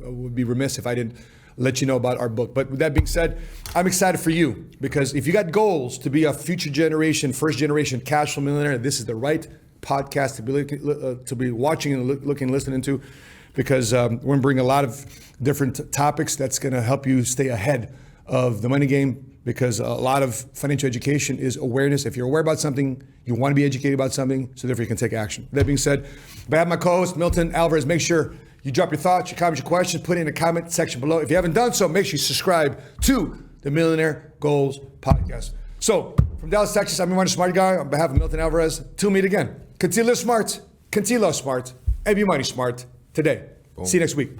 I would be remiss if I didn't let you know about our book. But with that being said, I'm excited for you, because if you got goals to be a future generation, first generation cash flow millionaire, this is the right podcast to be watching and looking and listening to, because we're going to bring a lot of different topics that's going to help you stay ahead of the money game, because a lot of financial education is awareness. If you're aware about something, you want to be educated about something, so therefore you can take action. That being said, I have my co-host, Milton Alvarez. Make sure you drop your thoughts, your comments, your questions, put it in the comment section below. If you haven't done so, make sure you subscribe to the Millionaire Goals Podcast. So, from Dallas, Texas, I'm your smart guy. On behalf of Milton Alvarez, till meet again. Continue to live smart, continue to love smart, and be money smart today. Boom. See you next week.